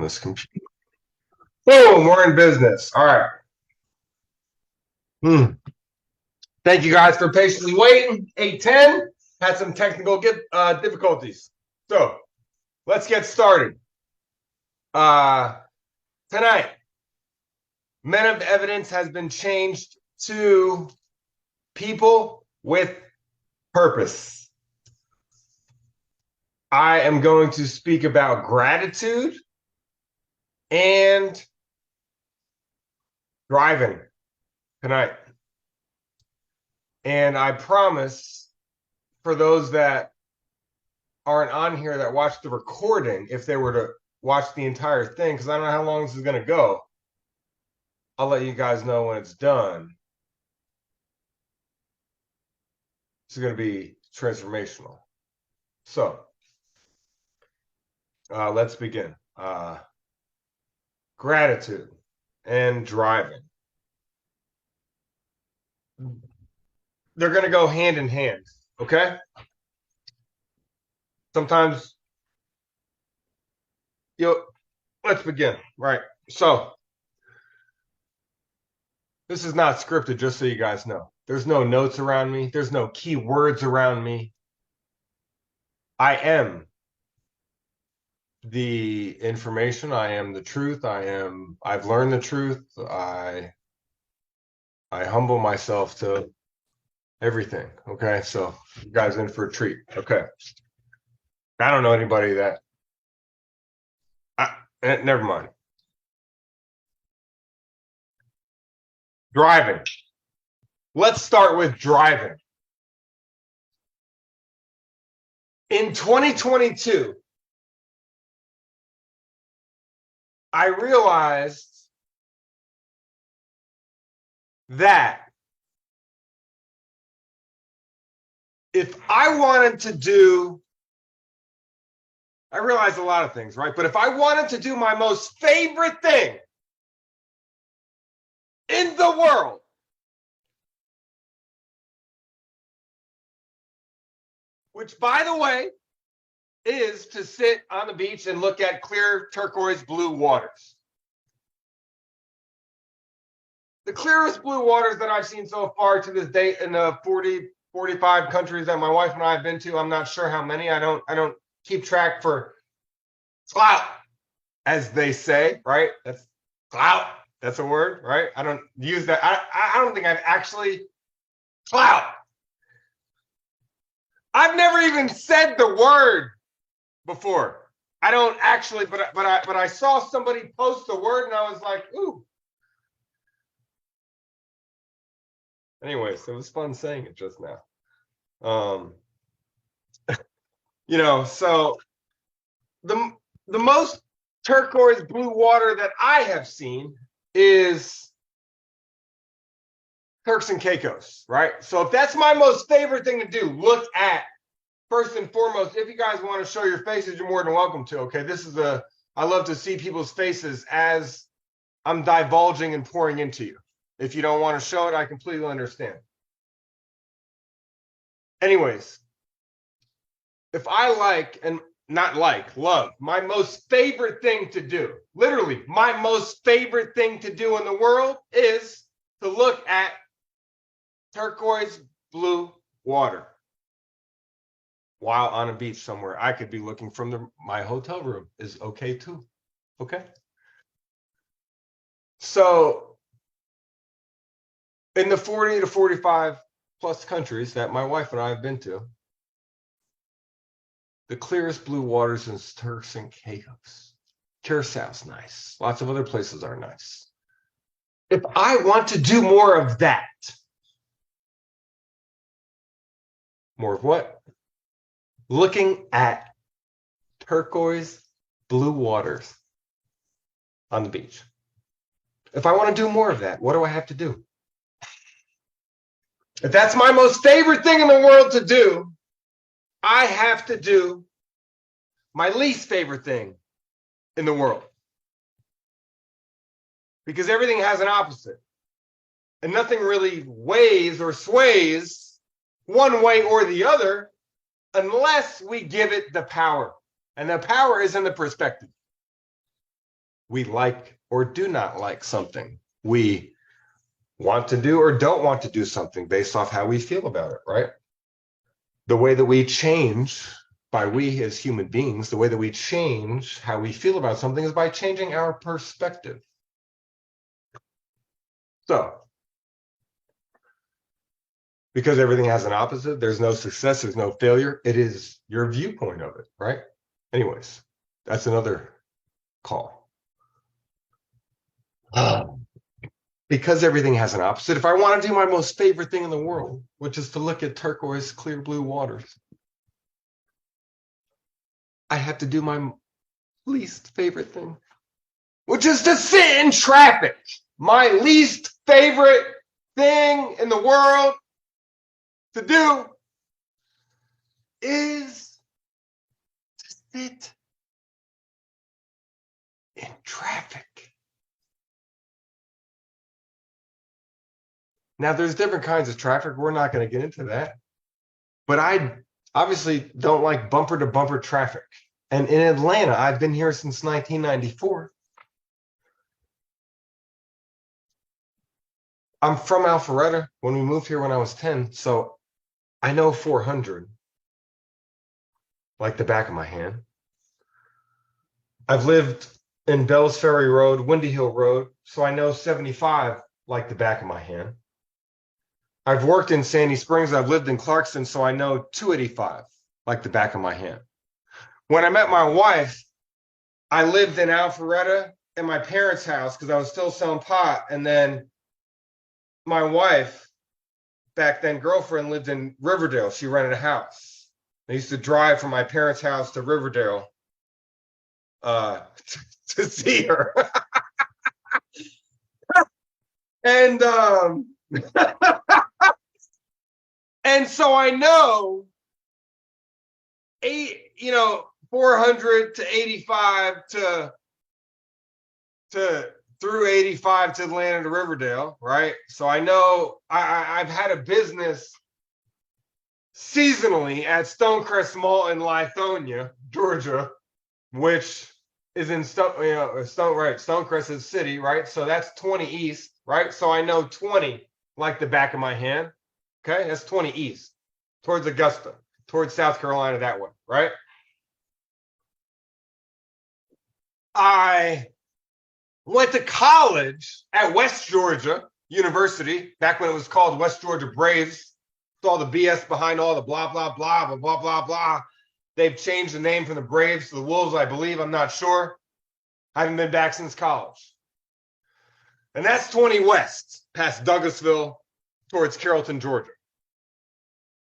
this computer. Boom, we're in business. All right. Thank you guys for patiently waiting. 8:10 had some technical difficulties. So let's get started. Tonight, Men of Evidence has been changed to People with Purpose. I am going to speak about gratitude and driving tonight. And I promise, for those that aren't on here that watch the recording, if they were to watch the entire thing, because I don't know how long this is going to go, I'll let you guys know when it's done. This is going to be transformational. So let's begin. Gratitude and driving. They're going to go hand in hand, okay? Sometimes, let's begin, right? So, this is not scripted, just so you guys know. There's no notes around me. There's no key words around me. I am the information. I am the truth. I've learned the truth. I humble myself to everything. Okay. So you guys in for a treat. Okay. I don't know anybody that never mind. Driving. Let's start with driving. In 2022, I realized that if I wanted to do, I realized a lot of things, right? But if I wanted to do my most favorite thing in the world, which, by the way, is to sit on the beach and look at clear turquoise blue waters. The clearest blue waters that I've seen so far to this date in the 45 countries that my wife and I have been to. I'm not sure how many. I don't keep track for clout, as they say, right? That's clout. That's a word, right? I don't use that. I don't think I've actually clout. I've never even said the word before. I don't actually, but I saw somebody post the word and I was like, ooh. Anyways, it was fun saying it just now. So the most turquoise blue water that I have seen is Turks and Caicos, right? So if that's my most favorite thing to do, look at, first and foremost, if you guys want to show your faces, you're more than welcome to, okay? I love to see people's faces as I'm divulging and pouring into you. If you don't want to show it, I completely understand. Anyways, if I love, my most favorite thing to do, literally my most favorite thing to do in the world is to look at turquoise blue water while on a beach somewhere. I could be looking from my hotel room is okay too. Okay. So in the 40 to 45 plus countries that my wife and I have been to, the clearest blue waters in Turks and Caicos. Curacau's nice. Lots of other places are nice. If I want to do more of that, more of what? Looking at turquoise blue waters on the beach. If I want to do more of that, what do I have to do? If that's my most favorite thing in the world to do, I have to do my least favorite thing in the world. Because everything has an opposite. And nothing really weighs or sways one way or the other unless we give it the power. And the power is in the perspective. We like or do not like something. We want to do or don't want to do something based off how we feel about it, right? The way that we change, by we as human beings, the way that we change how we feel about something is by changing our perspective. So, because everything has an opposite, there's no success, there's no failure. It is your viewpoint of it, right? Anyways, that's another call. Because everything has an opposite, if I want to do my most favorite thing in the world, which is to look at turquoise, clear blue waters, I have to do my least favorite thing, which is to sit in traffic. My least favorite thing in the world to do is to sit in traffic. Now, there's different kinds of traffic. We're not going to get into that. But I obviously don't like bumper to bumper traffic. And in Atlanta, I've been here since 1994. I'm from Alpharetta when we moved here when I was 10. So I know 400 like the back of my hand. I've lived in Bells Ferry Road, Windy Hill Road. So I know 75 like the back of my hand. I've worked in Sandy Springs. I've lived in Clarkston. So I know 285 like the back of my hand. When I met my wife, I lived in Alpharetta in my parents' house because I was still selling pot. And then my wife, back then girlfriend, lived in Riverdale. She rented a house. I used to drive from my parents' house to Riverdale to see her. And and so I know 400 to 85 to through 85 to Atlanta to Riverdale, right? So I know I've had a business seasonally at Stonecrest Mall in Lithonia, Georgia, which is in Stonecrest is city, right? So that's 20 east, right? So I know 20 like the back of my hand. Okay, that's 20 east towards Augusta, towards South Carolina that way, right? I went to college at West Georgia University back when it was called West Georgia Braves. Saw the BS behind all the blah, blah, blah, blah, blah, blah, blah. They've changed the name from the Braves to the Wolves, I believe. I'm not sure. I haven't been back since college. And that's 20 west, past Douglasville, towards Carrollton, Georgia.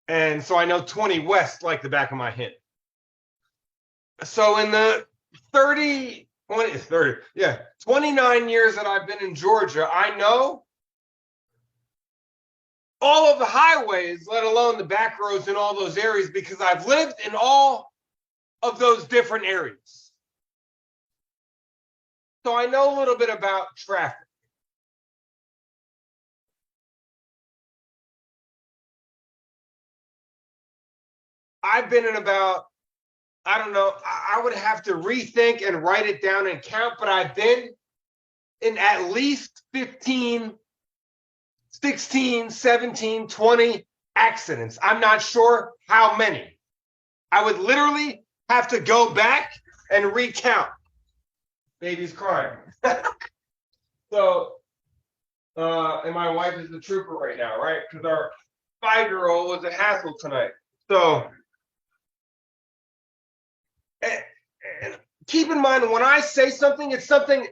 And so I know 20 west like the back of my hand. So in the 29 years that I've been in Georgia, I know all of the highways, let alone the back roads in all those areas, because I've lived in all of those different areas. So I know a little bit about traffic. I've been in about, I don't know, I would have to rethink and write it down and count, but I've been in at least 15, 16, 17, 20 accidents. I'm not sure how many. I would literally have to go back and recount. Baby's crying. So, and my wife is the trooper right now, right? Because our 5-year-old was a hassle tonight. So, and keep in mind, when I say something, it's something,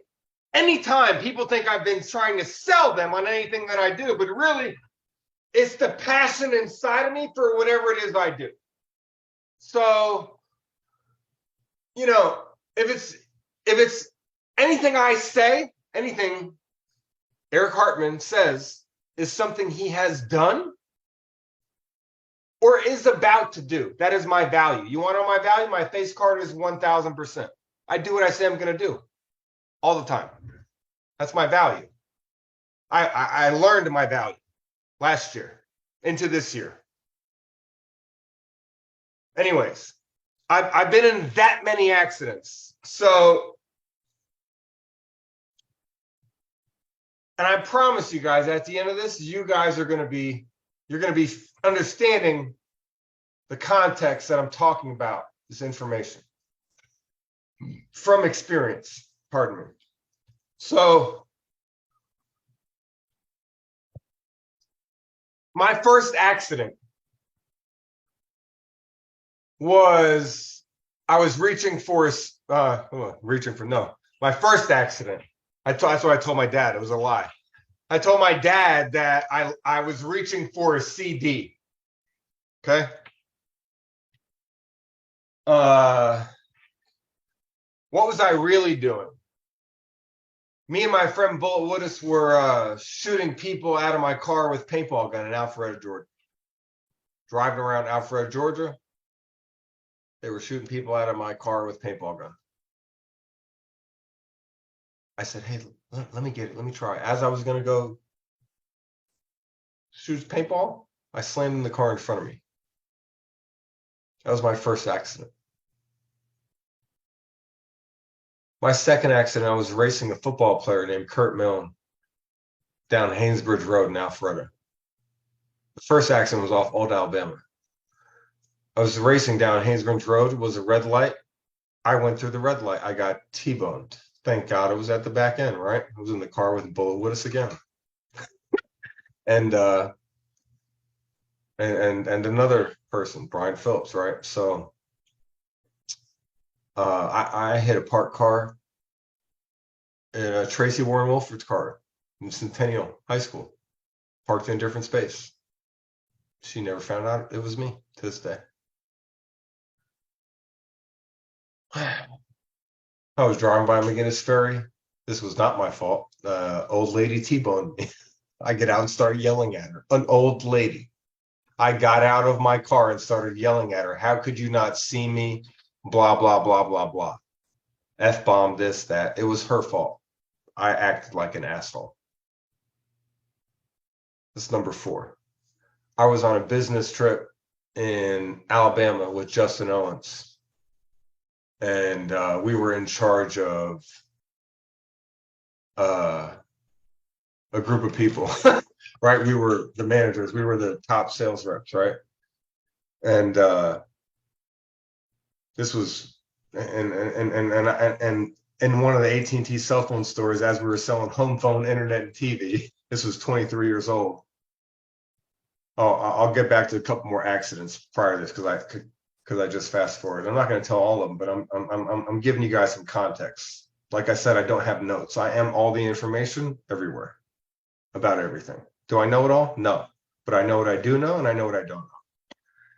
anytime people think I've been trying to sell them on anything that I do, but really, it's the passion inside of me for whatever it is I do. So, if it's anything I say, anything Eric Hartman says is something he has done or is about to do. That is my value. You want to know my value? My face card is 1,000%. I do what I say I'm going to do all the time. That's my value. I learned my value last year into this year. Anyways, I've been in that many accidents. So And I promise you guys, at the end of this, you guys are going to be, you're going to be understanding the context that I'm talking about, this information from experience, pardon me. So my first accident was, I was reaching for, my first accident. That's what I told my dad. It was a lie. I told my dad that I was reaching for a CD. Okay. What was I really doing? Me and my friend Bullet Woodis were shooting people out of my car with paintball gun in Alpharetta, Georgia. Driving around Alpharetta, Georgia. They were shooting people out of my car with paintball gun. I said, hey, let me get it. Let me try. As I was going to go shoot paintball, I slammed in the car in front of me. That was my first accident. My second accident, I was racing a football player named Kurt Milne down Haynesbridge Road in Alpharetta. The first accident was off Old Alabama. I was racing down Haynesbridge Road. It was a red light. I went through the red light. I got T-boned. Thank God it was at the back end, right? I was in the car with Bullet Woodis again. and another person, Brian Phillips, right? So I hit a parked car in a Tracy Warren Wolford's car in Centennial High School, parked in a different space. She never found out it was me to this day. I was driving by McGinnis Ferry. This was not my fault. Old lady T-boned me. I get out and start yelling at her. An old lady. I got out of my car and started yelling at her. How could you not see me? Blah, blah, blah, blah, blah. F-bomb, this, that. It was her fault. I acted like an asshole. This is number 4. I was on a business trip in Alabama with Justin Owens. And we were in charge of a group of people, right? We were the managers. We were the top sales reps, right? And this was and in one of the AT&T cell phone stores, as we were selling home phone, internet, and TV. This was 23 years old. Oh, I'll get back to a couple more accidents prior to this because I just fast forward. I'm not going to tell all of them, but I'm giving you guys some context. Like I said, I don't have notes. I am all the information everywhere about everything. Do I know it all? No, but I know what I do know, and I know what I don't know.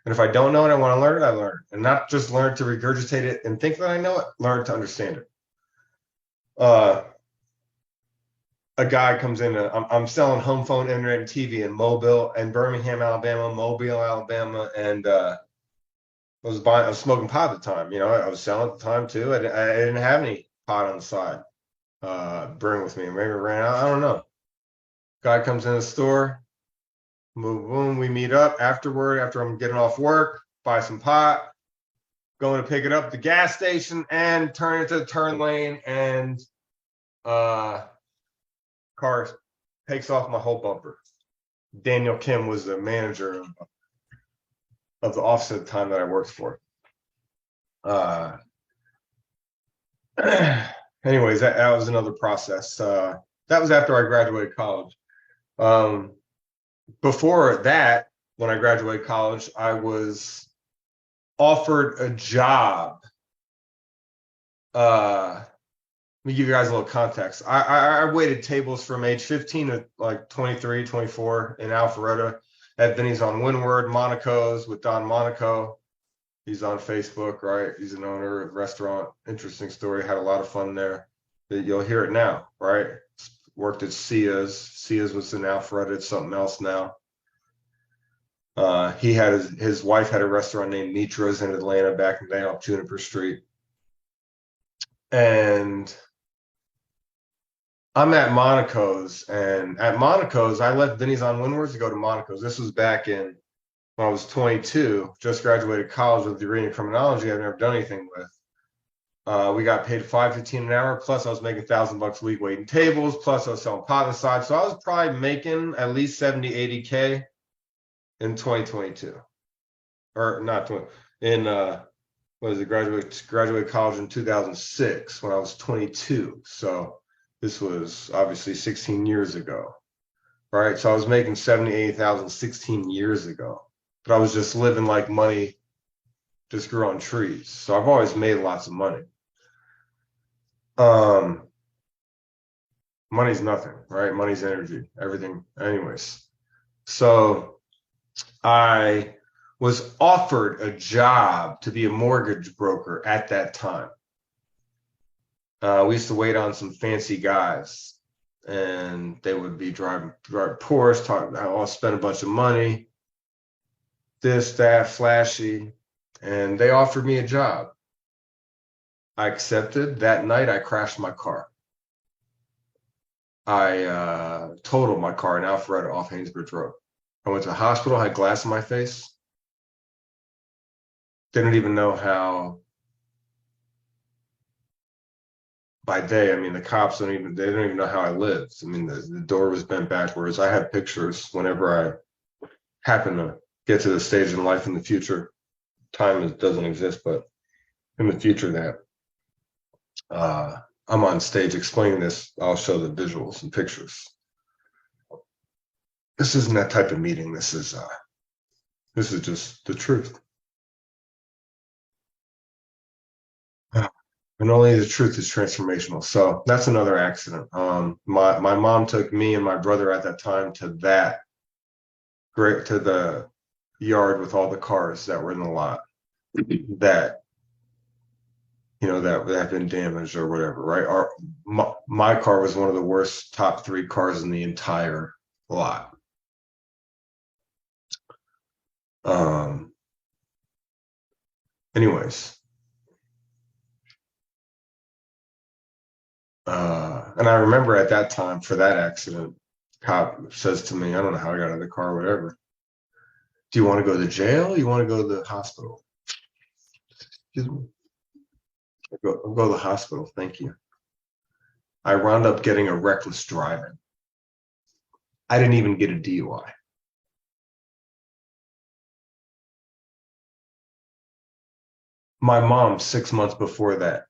And if I don't know and I want to learn it, I learn it, and not just learn to regurgitate it and think that I know it. Learn to understand it. A guy comes in. I'm selling home phone, internet, and TV in Mobile and Birmingham, Alabama, Mobile, Alabama, and I was smoking pot at the time. You know, I was selling at the time too. I didn't have any pot on the side. Bring with me. Maybe it ran out. I don't know. Guy comes in the store. Boom, boom. We meet up afterward. After I'm getting off work, buy some pot. Going to pick it up at the gas station and turn it to the turn lane, and car takes off my whole bumper. Daniel Kim was the manager of the office at the time that I worked for. Anyways, that was another process. That was after I graduated college. Before that, when I graduated college, I was offered a job. Let me give you guys a little context. I waited tables from age 15 to like 23, 24 in Alpharetta at Vinny's on Windward, Monaco's with Don Monaco. He's on Facebook, right? He's an owner of a restaurant. Interesting story. Had a lot of fun there. You'll hear it now, right? Worked at Sia's. Sia's was in Alpharetta. It's something else now. He had his wife had a restaurant named Nitro's in Atlanta back in the day off Juniper Street. And I'm at Monaco's, and at Monaco's, I left Vinny's on Windward to go to Monaco's. This was back in when I was 22, just graduated college with a degree in criminology. I've never done anything with. We got paid $5.15 an hour. Plus, I was making $1,000 a week waiting tables. Plus, I was selling pot on the side. So I was probably making at least 70, 80K in 2022, or not 20 in what is it? Graduate college in 2006 when I was 22. So this was obviously 16 years ago, right? So I was making 70, 80,000 16 years ago, but I was just living like money just grew on trees. So I've always made lots of money. Um, Money's nothing, right? Money's energy, everything. Anyways, so I was offered a job to be a mortgage broker at that time. We used to wait on some fancy guys, and they would be driving Porsche, talking, I'll spend a bunch of money, this, that, flashy, and they offered me a job. I accepted. That night, I crashed my car. I totaled my car in Alpharetta off Haynesbridge Road. I went to the hospital, had glass in my face. Didn't even know how. By day, I mean the cops they don't even know how I lived. I mean the door was bent backwards. I have pictures whenever I happen to get to the stage in life in the future. Time doesn't exist, but in the future that I'm on stage explaining this, I'll show the visuals and pictures. This isn't that type of meeting. This is just the truth. And only the truth is transformational. So that's another accident. My mom took me and my brother at that time to the yard with all the cars that were in the lot that that have been damaged or whatever. Right? My car was one of the worst top 3 cars in the entire lot. Anyways. And I remember at that time for that accident, cop says to me, I don't know how I got out of the car, whatever. Do you want to go to jail? Or you want to go to the hospital? Excuse me. I'll go to the hospital. Thank you. I wound up getting a reckless driving. I didn't even get a DUI. My mom, 6 months before that,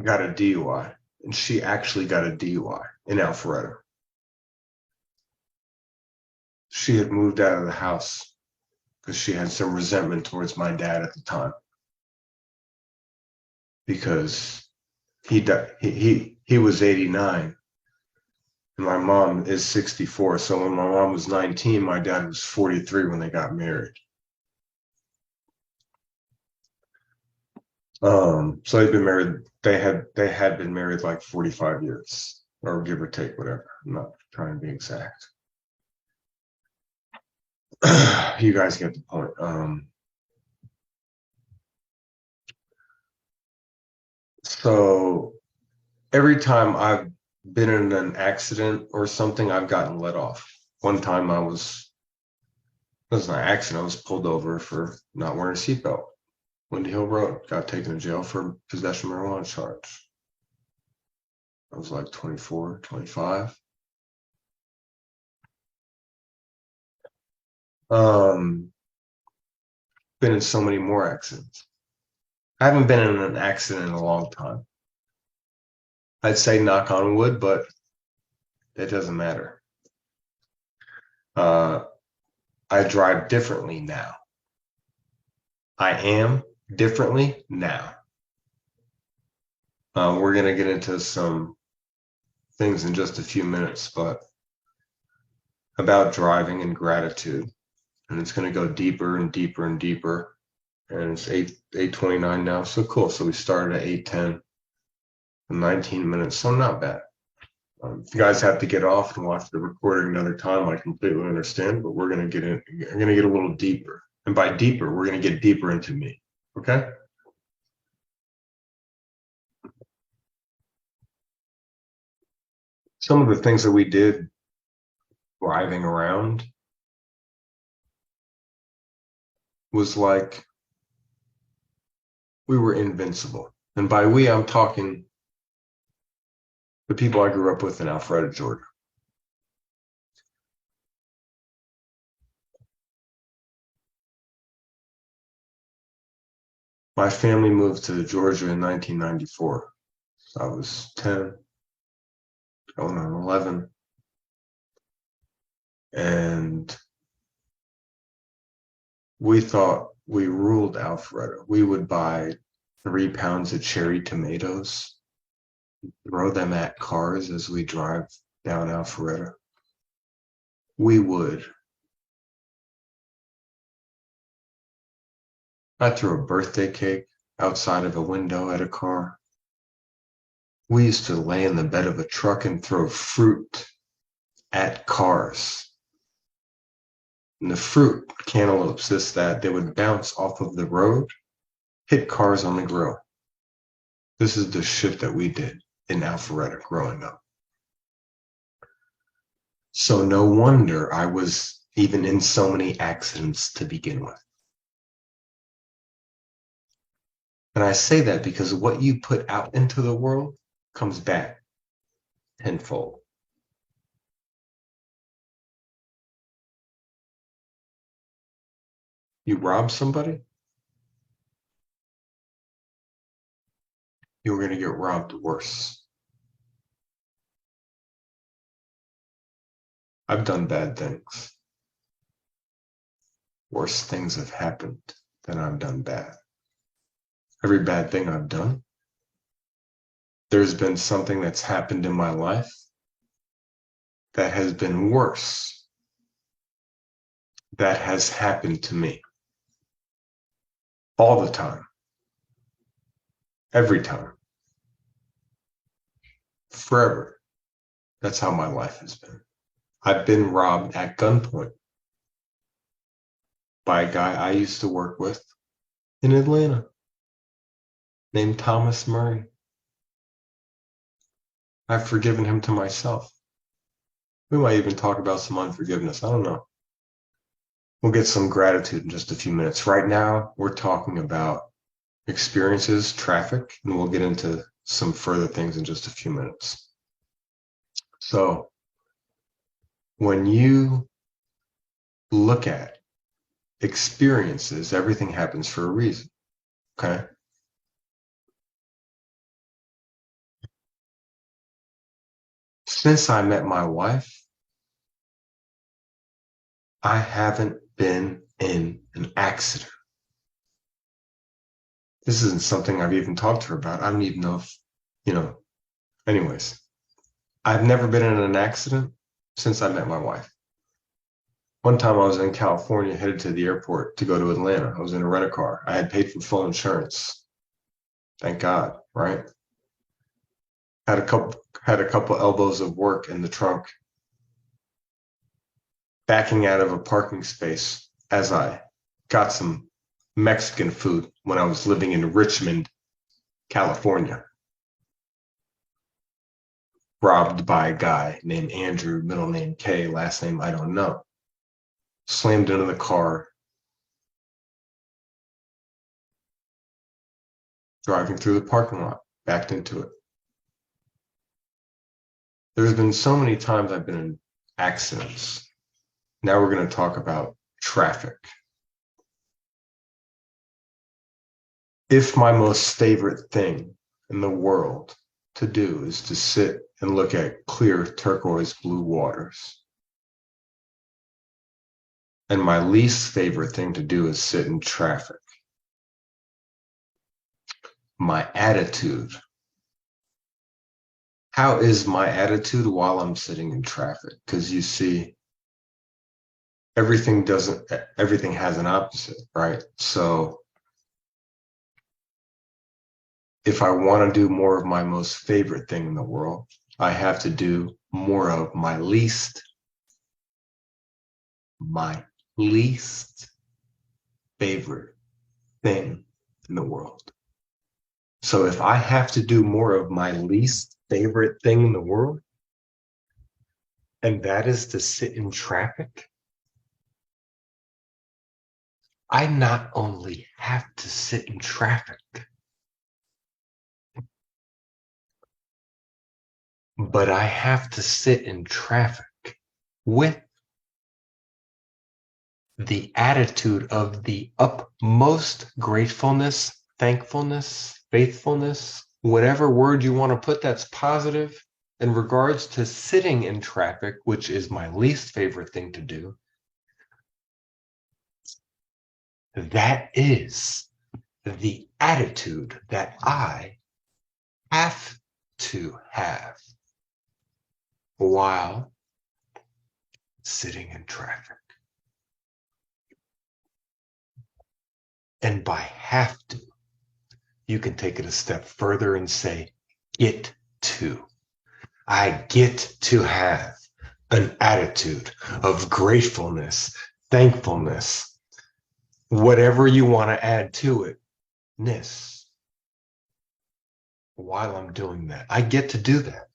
got a DUI, and she actually got a DUI in Alpharetta. She had moved out of the house because she had some resentment towards my dad at the time because he was 89 and my mom is 64. So when my mom was 19, my dad was 43 when they got married. So they've been married. They had been married like 45 years, or give or take, whatever. I'm not trying to be exact. You guys get the point. So every time I've been in an accident or something, I've gotten let off. One time it was an accident. I was pulled over for not wearing a seatbelt. Windy Hill Road. Got taken to jail for possession of marijuana charge. I was like 24, 25. Been in so many more accidents. I haven't been in an accident in a long time. I'd say knock on wood, but it doesn't matter. I drive differently now. I am differently now. We're going to get into some things in just a few minutes, but about driving and gratitude. And it's going to go deeper and deeper and deeper. And it's 8:29 now. So cool. So we started at 8:10 in 19 minutes. So not bad. If you guys have to get off and watch the recording another time, I completely understand, but we're going to get in. We're going to get a little deeper. And by deeper, we're going to get deeper into me. Okay? Some of the things that we did driving around was like we were invincible. And by we, I'm talking the people I grew up with in Alpharetta, Georgia. My family moved to Georgia in 1994. I was 10, going on 11. And we thought we ruled Alpharetta. We would buy 3 pounds of cherry tomatoes, throw them at cars as we drive down Alpharetta. We would. I threw a birthday cake outside of a window at a car. We used to lay in the bed of a truck and throw fruit at cars. And the fruit, cantaloupes, this, that, they would bounce off of the road, hit cars on the grill. This is the shit that we did in Alpharetta growing up. So no wonder I was even in so many accidents to begin with. And I say that because what you put out into the world comes back tenfold. You rob somebody, you're going to get robbed worse. I've done bad things. Worse things have happened than I've done bad. Every bad thing I've done, there's been something that's happened in my life that has been worse that has happened to me. All the time. Every time. Forever. That's how my life has been. I've been robbed at gunpoint by a guy I used to work with in Atlanta named Thomas Murray. I've forgiven him to myself. We might even talk about some unforgiveness. I don't know. We'll get some gratitude in just a few minutes. Right now, we're talking about experiences, traffic, and we'll get into some further things in just a few minutes. So, when you look at experiences, everything happens for a reason, okay? Since I met my wife, I haven't been in an accident. This isn't something I've even talked to her about. I don't even know if, anyways. I've never been in an accident since I met my wife. One time I was in California, headed to the airport to go to Atlanta. I was in a rent-a-car. I had paid for full insurance. Thank God, right? Had a couple elbows of work in the trunk, backing out of a parking space as I got some Mexican food when I was living in Richmond, California. Robbed by a guy named Andrew, middle name K, last name I don't know. Slammed into the car, driving through the parking lot, backed into it. There's been so many times I've been in accidents. Now we're going to talk about traffic. If my most favorite thing in the world to do is to sit and look at clear turquoise blue waters, and my least favorite thing to do is sit in traffic, my attitude. How is my attitude while I'm sitting in traffic? Because you see, everything has an opposite, right? So if I want to do more of my most favorite thing in the world, I have to do more of my least favorite thing in the world. So if I have to do more of my least favorite thing in the world, and that is to sit in traffic, I not only have to sit in traffic, but I have to sit in traffic with the attitude of the utmost gratefulness, thankfulness, faithfulness, whatever word you want to put that's positive in regards to sitting in traffic, which is my least favorite thing to do. That is the attitude that I have to have while sitting in traffic. And by have to, you can take it a step further and say, get to. I get to have an attitude of gratefulness, thankfulness, whatever you want to add to it, while I'm doing that. I get to do that.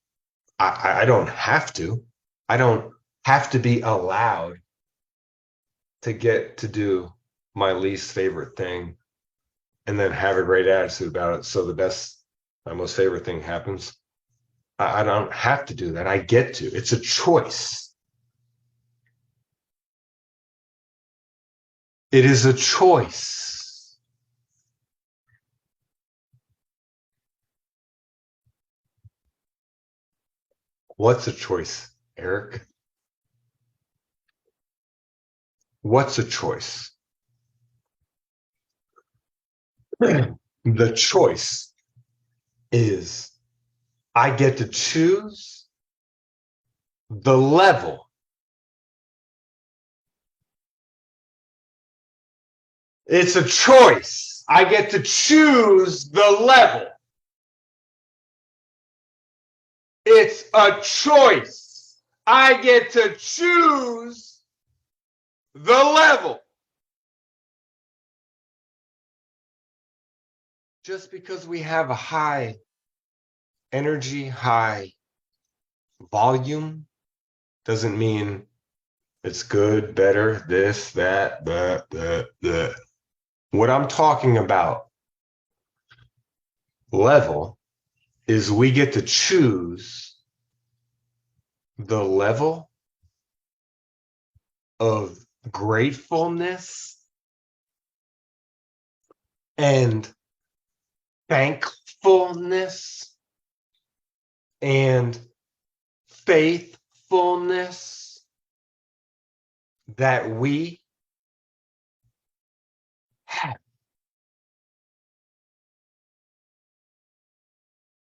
I don't have to. I don't have to be allowed to get to do my least favorite thing and then have a great attitude about it. So my most favorite thing happens. I don't have to do that. I get to. It's a choice. It is a choice. What's a choice, Eric? What's a choice? The choice is I get to choose the level. It's a choice. I get to choose the level. It's a choice. I get to choose the level. Just because we have a high energy, high volume, doesn't mean it's good, better, this, that. What I'm talking about, level, is we get to choose the level of gratefulness and thankfulness and faithfulness that we have.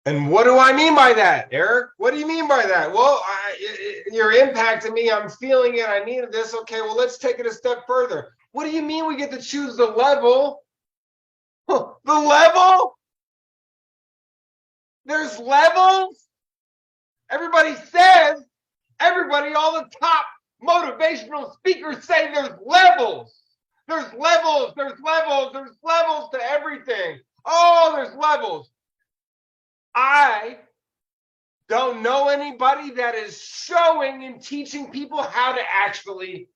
And what do I mean by that, Eric? What do you mean by that? Well, you're impacting me. I'm feeling it. I needed this. Okay, well, let's take it a step further. What do you mean we get to choose the level? The level? There's levels? Everybody, all the top motivational speakers say there's levels. There's levels to everything. Oh, there's levels. I don't know anybody that is showing and teaching people how to actually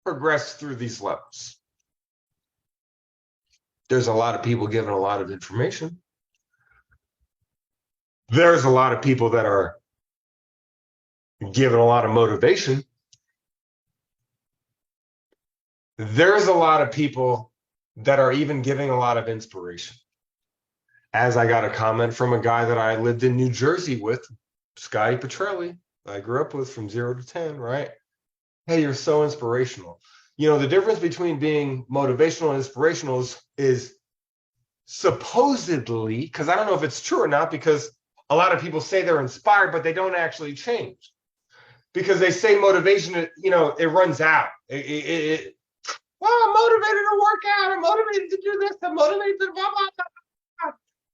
progress through these levels. There's a lot of people giving a lot of information. There's a lot of people that are giving a lot of motivation. There's a lot of people that are even giving a lot of inspiration. As I got a comment from a guy that I lived in New Jersey with, Scotty Petrelli, I grew up with from 0 to 10, right? Hey, you're so inspirational. You know, the difference between being motivational and inspirational is supposedly, because I don't know if it's true or not, because a lot of people say they're inspired, but they don't actually change. Because they say motivation, you know, it runs out. Well, I'm motivated to work out. I'm motivated to do this. I'm motivated to blah, blah, blah.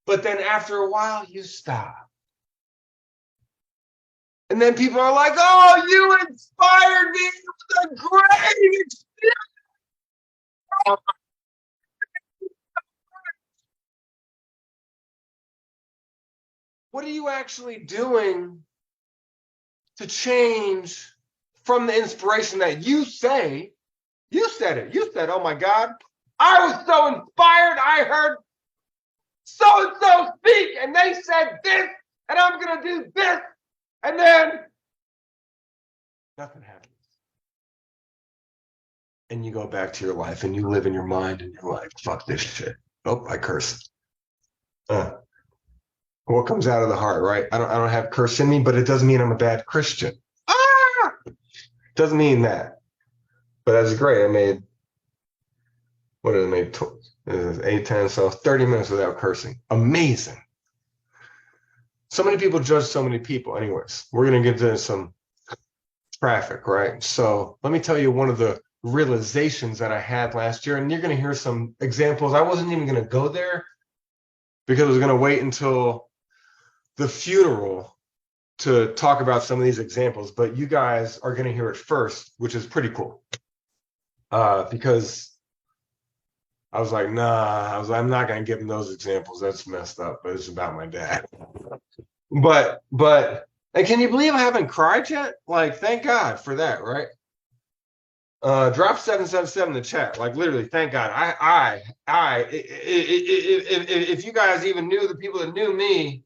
But then after a while, you stop. And then people are like, oh, you inspired me. It was a great experience. What are you actually doing to change from the inspiration that you say? You said it. You said, oh my God, I was so inspired. I heard so-and-so speak and they said this, and I'm going to do this. And then nothing happens. And you go back to your life and you live in your mind and you're like, fuck this shit. Oh, I cursed. What comes out of the heart, right? I don't have curse in me, but it doesn't mean I'm a bad Christian. Ah! Doesn't mean that. But that's great. I made, what did I make? 8, 10, so 30 minutes without cursing. Amazing. So many people judge so many people. Anyways, we're going to get into some traffic, right? So let me tell you one of the realizations that I had last year, and you're going to hear some examples. I wasn't even going to go there because I was going to wait until the funeral to talk about some of these examples, but you guys are going to hear it first, which is pretty cool. Because I was like, nah, I'm not going to give them those examples. That's messed up, but it's about my dad. But, and can you believe I haven't cried yet? Like, thank God for that, right? Drop 777 in the chat. Like, literally, thank God. If you guys even knew the people that knew me,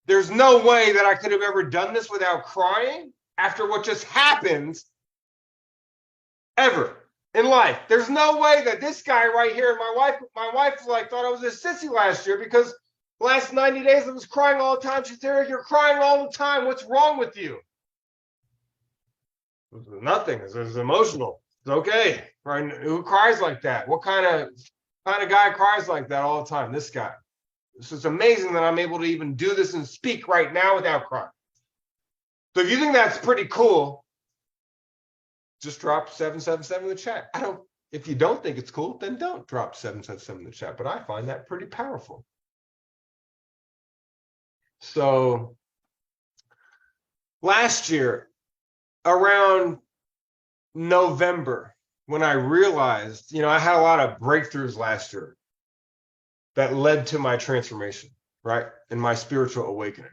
there's no way that I could have ever done this without crying after what just happened ever in life. There's no way that this guy right here, my wife like thought I was a sissy last year because the last 90 days I was crying all the time. She said, Eric, you're crying all the time. What's wrong with you? Nothing. It's emotional. It's okay. Right? Who cries like that? What kind of guy cries like that all the time? This guy. So it's amazing that I'm able to even do this and speak right now without crying. So if you think that's pretty cool, just drop 777 in the chat. If you don't think it's cool, then don't drop 777 in the chat. But I find that pretty powerful. So last year, around November, when I realized, I had a lot of breakthroughs last year that led to my transformation, right? And my spiritual awakening.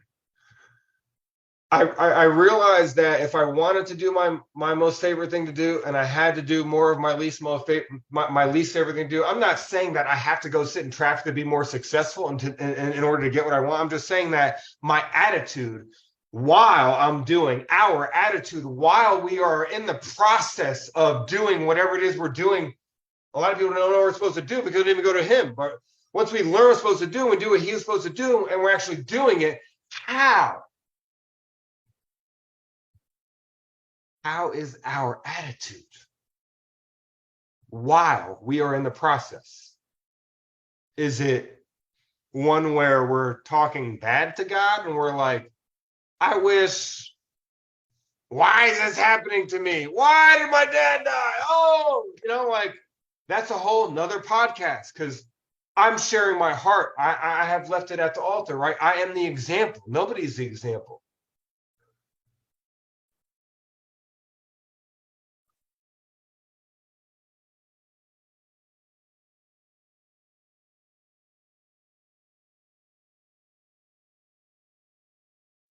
I realized that if I wanted to do my most favorite thing to do, and I had to do more of my least favorite thing to do, I'm not saying that I have to go sit in traffic to be more successful and in order to get what I want. I'm just saying that my attitude while I'm doing, our attitude while we are in the process of doing whatever it is we're doing. A lot of people don't know what we're supposed to do because they don't even go to him. But once we learn what we're supposed to do and do what he's supposed to do, and we're actually doing it, how is our attitude while we are in the process? Is it one where we're talking bad to God and we're like, I wish, why is this happening to me? Why did my dad die? Oh, like that's a whole nother podcast because I'm sharing my heart. I have left it at the altar, right? I am the example. Nobody's the example.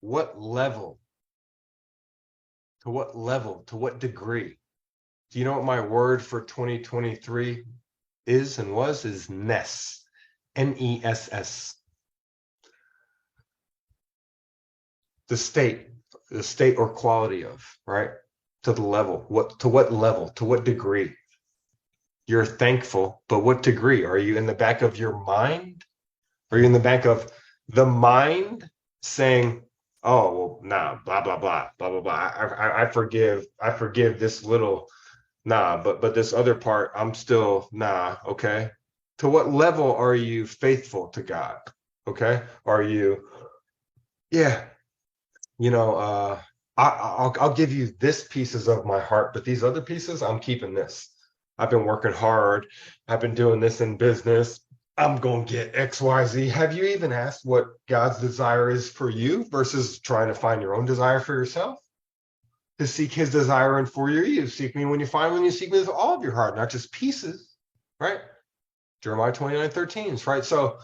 What level? To what level? To what degree? Do you know what my word for 2023 is and was? Is NESS. NESS. The state or quality of, right? To the level. To what level? To what degree? You're thankful, but what degree? Are you in the back of your mind? Are you in the back of the mind saying, oh, well, nah, blah, blah, blah, blah, blah, blah. I forgive this little, nah, but this other part, I'm still, nah, okay. To what level are you faithful to God? Okay. Are you, yeah, I'll give you this pieces of my heart, but these other pieces, I'm keeping this. I've been working hard. I've been doing this in business. I'm going to get X, Y, Z. Have you even asked what God's desire is for you versus trying to find your own desire for yourself? To seek his desire and for you seek me when you seek me with all of your heart, not just pieces, right? Jeremiah 29:13, right? So,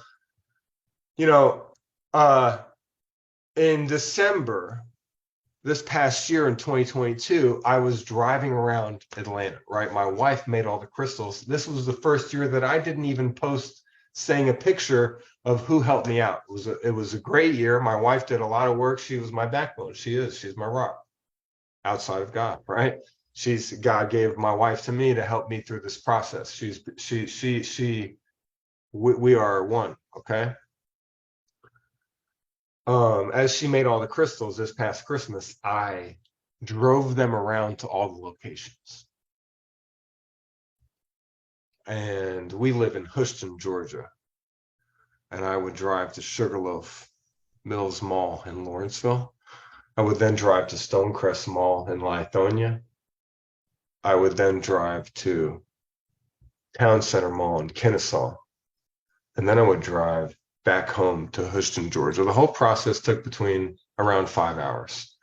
in December, this past year in 2022, I was driving around Atlanta, right? My wife made all the crystals. This was the first year that I didn't even post saying a picture of who helped me out. It was a great year. My wife did a lot of work. She was my backbone. She's my rock outside of God, right? God gave my wife to me to help me through this process. We are one, okay? As she made all the crystals this past Christmas, I drove them around to all the locations. And we live in Houston, Georgia. And I would drive to Sugarloaf Mills Mall in Lawrenceville. I would then drive to Stonecrest Mall in Lithonia. I would then drive to Town Center Mall in Kennesaw. And then I would drive back home to Houston, Georgia. The whole process took between around 5 hours,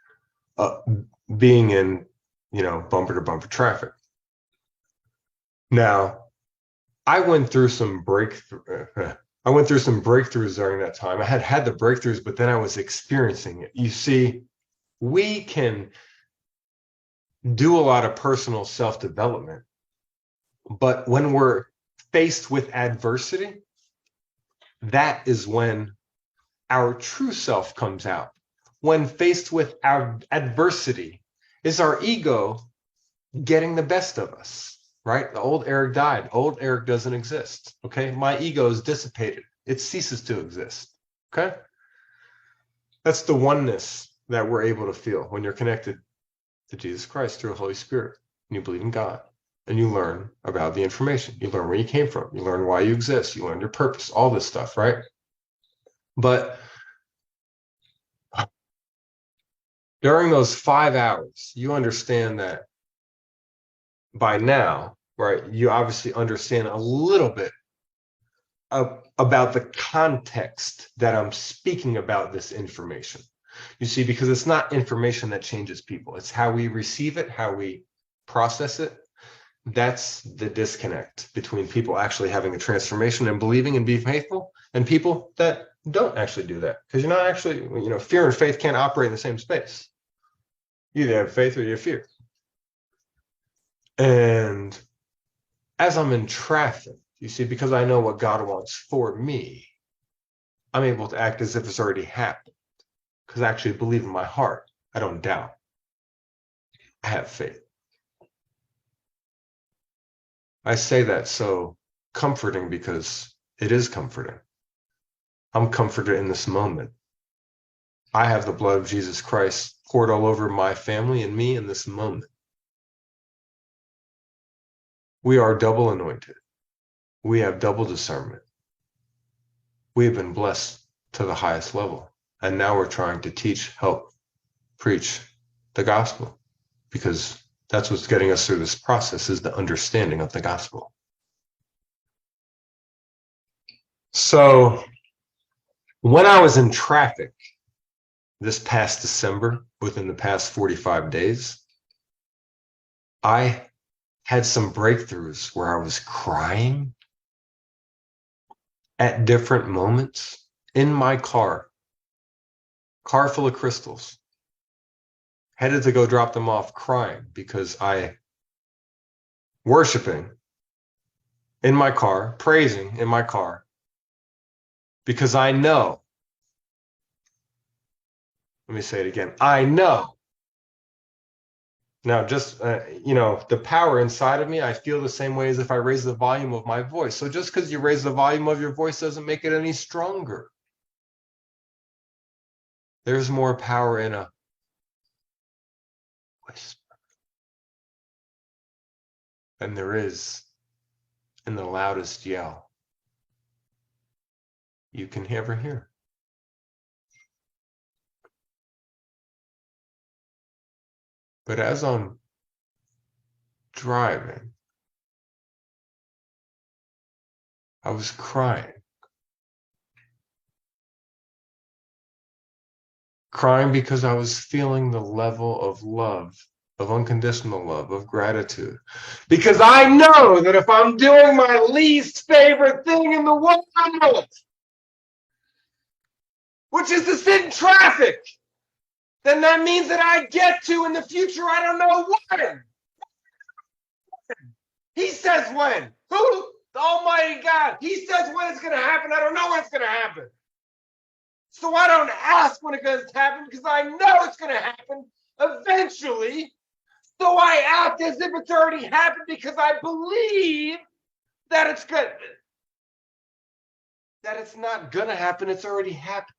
being in, bumper to bumper traffic. Now, I went through some breakthroughs during that time. I had the breakthroughs, but then I was experiencing it. You see, we can do a lot of personal self-development, but when we're faced with adversity, that is when our true self comes out. When faced with our adversity, is our ego getting the best of us, right? The old Eric died. Old Eric doesn't exist, okay? My ego is dissipated. It ceases to exist, okay? That's the oneness that we're able to feel when you're connected to Jesus Christ through the Holy Spirit, and you believe in God, and you learn about the information. You learn where you came from. You learn why you exist. You learn your purpose, all this stuff, right? But during those 5 hours, you understand that by now, right, you obviously understand a little bit about the context that I'm speaking about this information. You see, because it's not information that changes people. It's how we receive it, how we process it. That's the disconnect between people actually having a transformation and believing and being faithful, and people that don't actually do that. Because you're not actually, fear and faith can't operate in the same space. You either have faith or you have fear. And as I'm in traffic, you see, because I know what God wants for me, I'm able to act as if it's already happened. Because I actually believe in my heart. I don't doubt. I have faith. I say that so comforting because it is comforting. I'm comforted in this moment. I have the blood of Jesus Christ poured all over my family and me in this moment. We are double anointed. We have double discernment. We have been blessed to the highest level. And now we're trying to teach, help, preach the gospel, because that's what's getting us through this process, is the understanding of the gospel. So when I was in traffic this past December, within the past 45 days, I had some breakthroughs where I was crying at different moments in my car full of crystals, headed to go drop them off, crying because worshiping in my car, praising in my car, because I know, let me say it again, I know. Now, just, the power inside of me, I feel the same way as if I raise the volume of my voice. So just because you raise the volume of your voice doesn't make it any stronger. There's more power in a whisper than there is in the loudest yell you can ever hear. But as I'm driving, I was crying. Crying because I was feeling the level of love, of unconditional love, of gratitude. Because I know that if I'm doing my least favorite thing in the world, which is to sit in traffic, then that means that I get to in the future, I don't know when. He says when. Who Almighty God. He says when it's going to happen. I don't know when it's going to happen. So I don't ask when it's going to happen because I know it's going to happen eventually. So I act as if it's already happened because I believe that it's good. That it's not going to happen. It's already happened.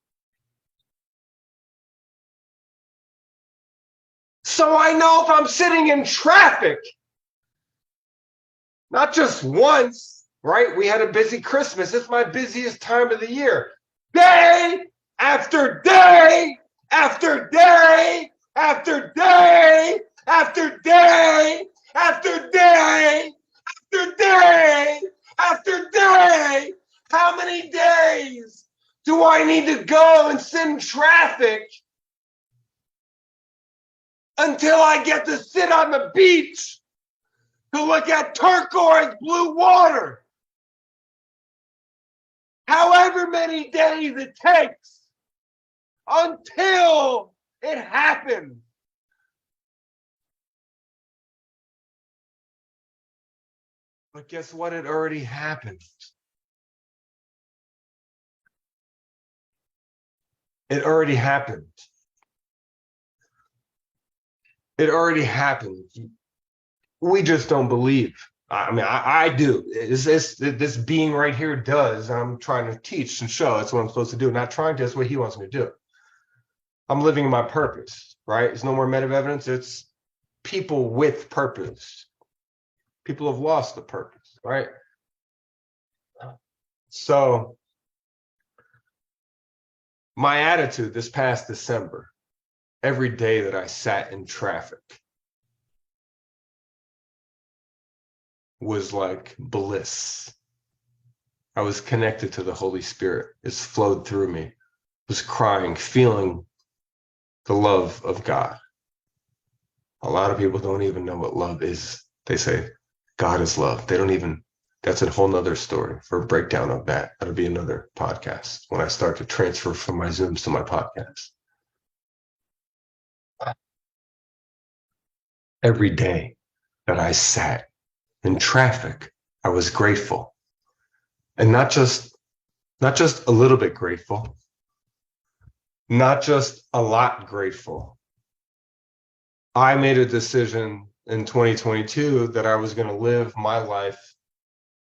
So I know if I'm sitting in traffic, not just once, right? We had a busy Christmas. It's my busiest time of the year. Day after day after day after day after day after day after day after day. How many days do I need to go and sit in traffic until I get to sit on the beach to look at turquoise blue water? However many days it takes until it happens. But guess what? It already happened. It already happened. It already happened. We just don't believe. I mean, I do. This being right here does. I'm trying to teach and show that's what I'm supposed to do. Not trying to, that's what he wants me to do. I'm living my purpose, right? It's no more meta evidence. It's people with purpose. People have lost the purpose, right? So my attitude this past December, every day that I sat in traffic, was like bliss. I was connected to the Holy Spirit. It's flowed through me. I was crying, feeling the love of God. A lot of people don't even know what love is. They say God is love. They don't even, that's a whole nother story for a breakdown of that. That'll be another podcast when I start to transfer from my Zooms to my podcast. Every day that I sat in traffic, I was grateful. And not just a little bit grateful, not just a lot grateful. I made a decision in 2022 that I was going to live my life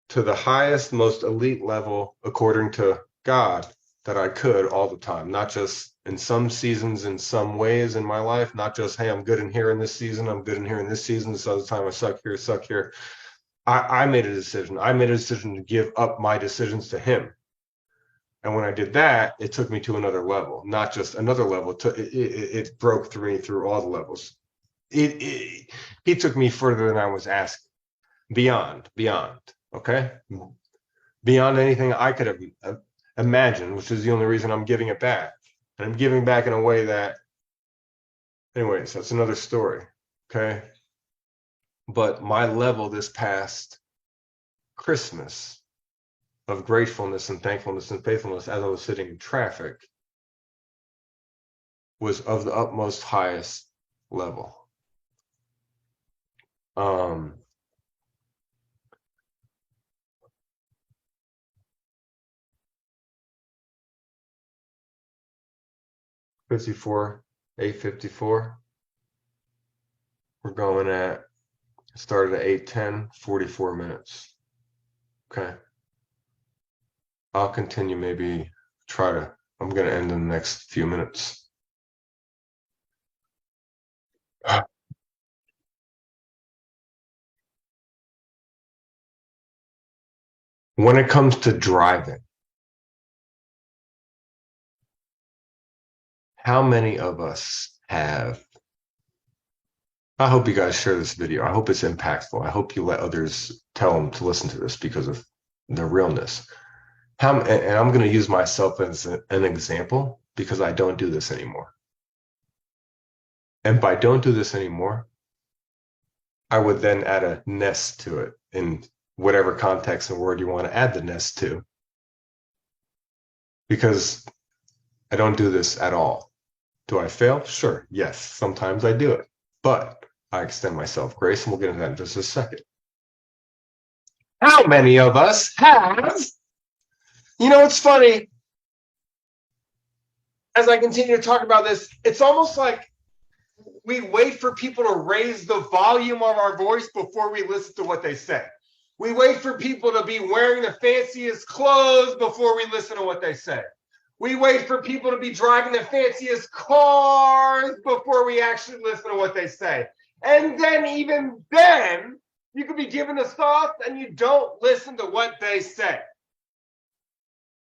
to the highest, most elite level, according to God, that I could all the time, not just in some seasons, in some ways in my life, not just, hey, I'm good in here in this season, I'm good in here in this season, this other time I suck here. I made a decision. I made a decision to give up my decisions to him. And when I did that, it took me to another level, not just another level. It broke through all the levels. He took me further than I was asked, beyond, okay? Beyond anything I could have imagined, which is the only reason I'm giving it back. And I'm giving back in a way that, anyways, that's another story, okay? But my level this past Christmas of gratefulness and thankfulness and faithfulness as I was sitting in traffic was of the utmost highest level. $54, $8.54. We're going at, started at 8:10, 44 minutes. Okay. I'll continue, maybe I'm going to end in the next few minutes. When it comes to driving, how many of us have, I hope you guys share this video. I hope it's impactful. I hope you let others tell them to listen to this because of the realness. And I'm going to use myself as an example because I don't do this anymore. And by don't do this anymore, I would then add a nest to it in whatever context and word you want to add the nest to. Because I don't do this at all. Do I fail? Sure. Yes. Sometimes I do it. But I extend myself grace, and we'll get into that in just a second. How many of us have, it's funny, as I continue to talk about this, it's almost like we wait for people to raise the volume of our voice before we listen to what they say. We wait for people to be wearing the fanciest clothes before we listen to what they say. We wait for people to be driving the fanciest cars before we actually listen to what they say. And then, even then, you could be given a sauce and you don't listen to what they say.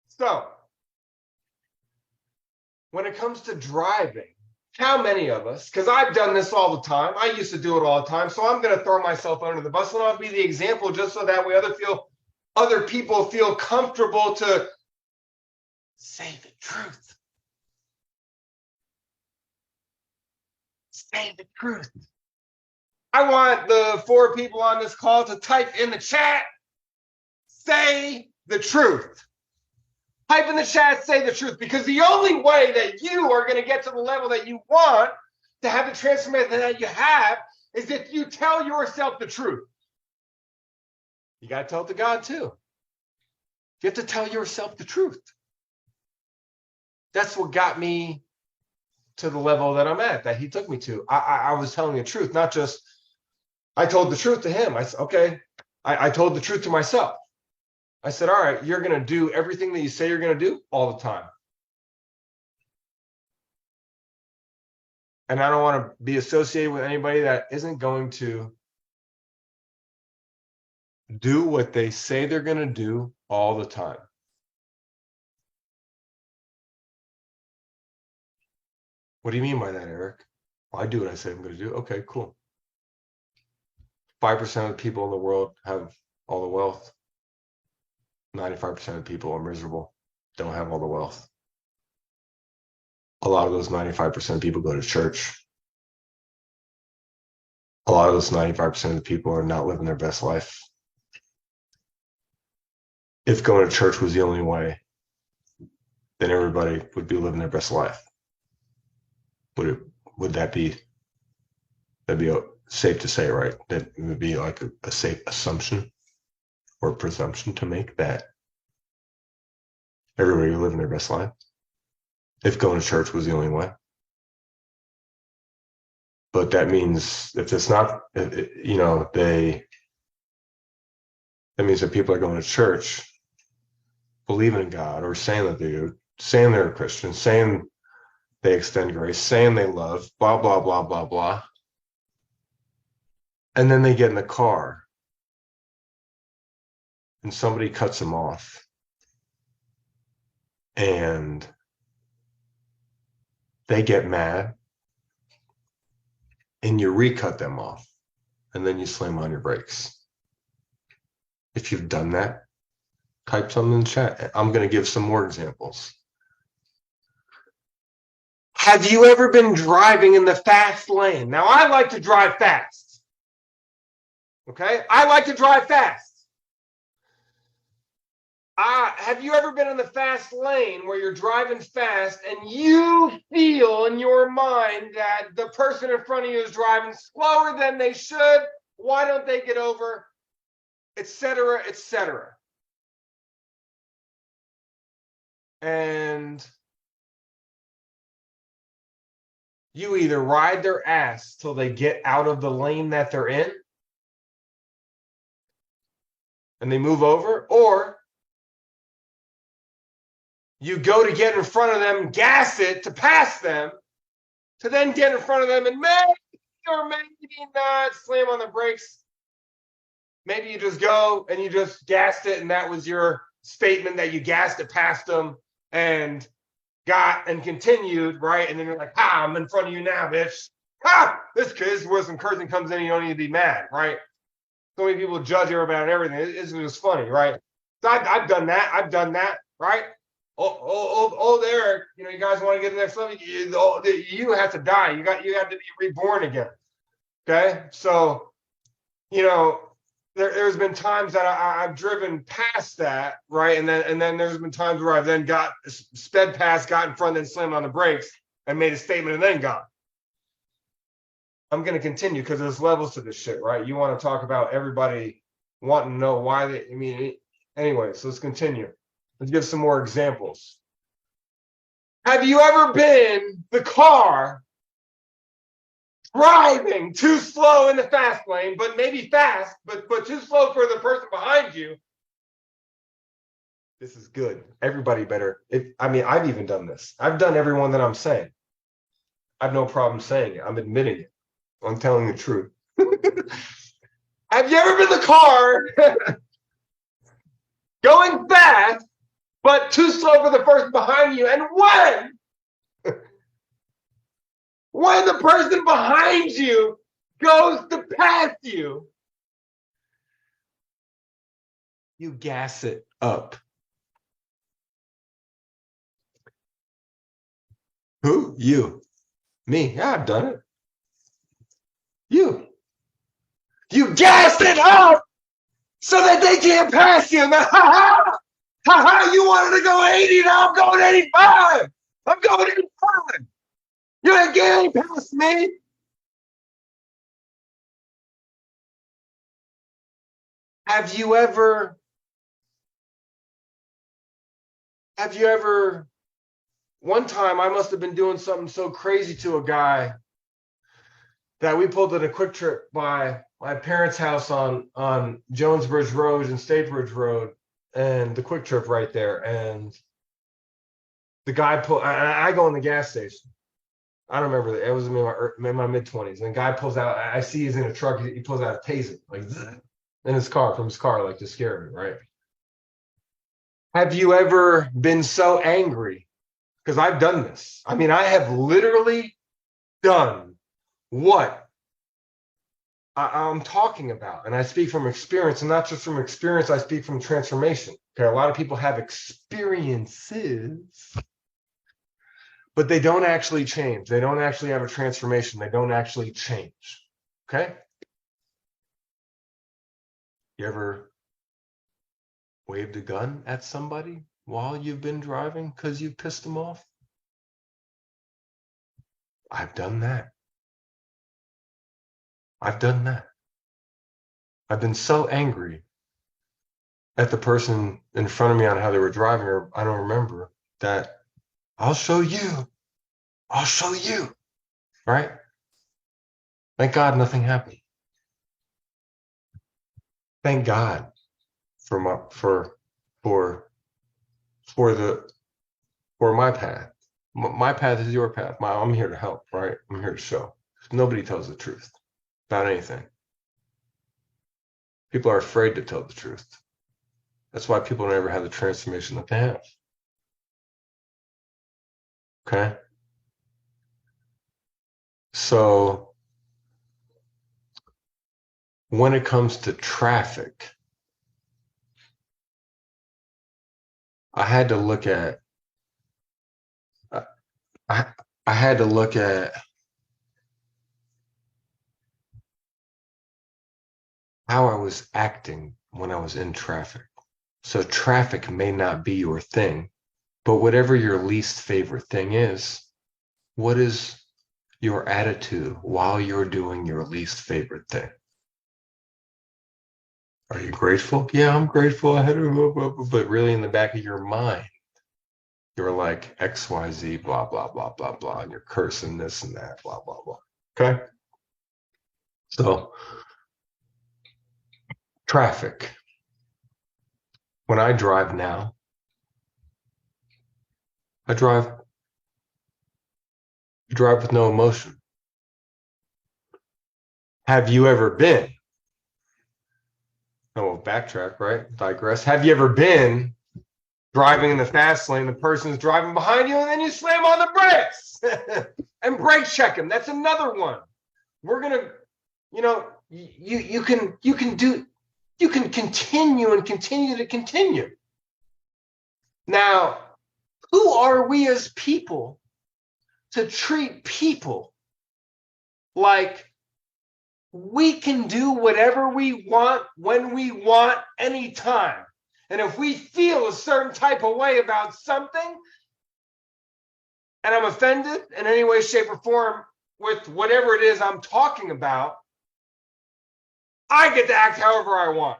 So, when it comes to driving, how many of us, because I've done this all the time, I used to do it all the time, so I'm going to throw myself under the bus and I'll be the example just so that way other people feel comfortable to say the truth. Say the truth. I want the 4 people on this call to type in the chat, say the truth. Type in the chat, say the truth, because the only way that you are going to get to the level that you want to have the transformation that you have is if you tell yourself the truth. You got to tell it to God too. You have to tell yourself the truth. That's what got me to the level that I'm at, that he took me to. I was telling the truth, not just, I told the truth to him. I said, okay, I told the truth to myself. I said, all right, you're going to do everything that you say you're going to do all the time. And I don't want to be associated with anybody that isn't going to do what they say they're going to do all the time. What do you mean by that, Eric? Well, I do what I say I'm going to do. Okay, cool. 5% of the people in the world have all the wealth. 95% of people are miserable, don't have all the wealth. A lot of those 95% of people go to church. A lot of those 95% of the people are not living their best life. If going to church was the only way, then everybody would be living their best life. Would that be, that'd be safe to say, right? That would be like a safe assumption or presumption to make that everybody would live their best life if going to church was the only way. But that means if it's not, that means that people are going to church, believing in God, or saying that they do, saying they're a Christian, saying they extend grace, saying they love, blah, blah, blah, blah, blah. And then they get in the car and somebody cuts them off. And they get mad and you recut them off and then you slam on your brakes. If you've done that, type something in the chat. I'm going to give some more examples. Have you ever been driving in the fast lane? Now, I like to drive fast. Okay? I like to drive fast. Have you ever been in the fast lane where you're driving fast and you feel in your mind that the person in front of you is driving slower than they should? Why don't they get over? Etc., etc. And you either ride their ass till they get out of the lane that they're in and they move over, or you go to get in front of them, gas it to pass them, to then get in front of them and maybe or maybe not slam on the brakes. Maybe you just go and you just gassed it and that was your statement that you gassed it past them and got and continued, right? And then you're like, I'm in front of you now, bitch. This is where some cursing comes in and you don't need to be mad, right? So many people judge everybody and everything. It's just funny, right? So I've done that. I've done that, right? Old Eric, you guys want to get the next level? You have to die. You have to be reborn again. Okay, so there's been times that I've driven past that, right, and then there's been times where I've then got sped past, got in front, then slammed on the brakes, and made a statement, and then gone. I'm going to continue because there's levels to this shit, right? You want to talk about everybody wanting to know why they, I mean, anyways, let's continue. Let's give some more examples. Have you ever been the car driving too slow in the fast lane, but maybe fast, but too slow for the person behind you? This is good. Everybody better. I mean, I've even done this. I've done every one that I'm saying. I have no problem saying it. I'm admitting it. I'm telling the truth. Have you ever been the car going fast, but too slow for the person behind you? And when the person behind you goes to pass you, you gas it up. Who? You. Me. Yeah, I've done it. You. You gas it up so that they can't pass you. Ha ha! Ha ha! You wanted to go 80, now I'm going 85. I'm going 85. You ain't getting past me. Have you ever, one time I must have been doing something so crazy to a guy that we pulled at a Quick Trip by my parents' house on Jonesbridge Road and Statebridge Road, and the Quick Trip right there. And the guy I go in the gas station. I don't remember. It was in my mid-20s. And the guy pulls out, I see he's in a truck. He pulls out a taser, like, in his car, from his car, like, to scare me, right? Have you ever been so angry? Because I've done this. I mean, I have literally done what I'm talking about. And I speak from experience, and not just from experience, I speak from transformation. Okay, a lot of people have experiences, but they don't actually change. They don't actually have a transformation. They don't actually change. Okay? You ever waved a gun at somebody while you've been driving because you pissed them off? I've done that. I've done that. I've been so angry at the person in front of me on how they were driving, or I don't remember, that I'll show you. I'll show you. Right? Thank God nothing happened. Thank God for my path. My path is your path. I'm here to help, right? I'm here to show. Nobody tells the truth about anything. People are afraid to tell the truth. That's why people never have the transformation that they have. Okay? So when it comes to traffic, I had to look at how I was acting when I was in traffic. So traffic may not be your thing, but whatever your least favorite thing is, what is your attitude while you're doing your least favorite thing? Are you grateful? Yeah, I'm grateful. But really in the back of your mind, you're like XYZ, blah, blah, blah, blah, blah, and you're cursing this and that, blah, blah, blah. Okay? So, traffic. When I drive now, I drive with no emotion. Have you ever been? Oh, we'll backtrack, right? Digress. Have you ever been driving in the fast lane, the person's driving behind you, and then you slam on the brakes and brake check him? That's another one. We're gonna, you can continue and continue to continue. Now, who are we as people to treat people like we can do whatever we want, when we want, anytime? And if we feel a certain type of way about something, and I'm offended in any way, shape, or form with whatever it is I'm talking about, I get to act however I want.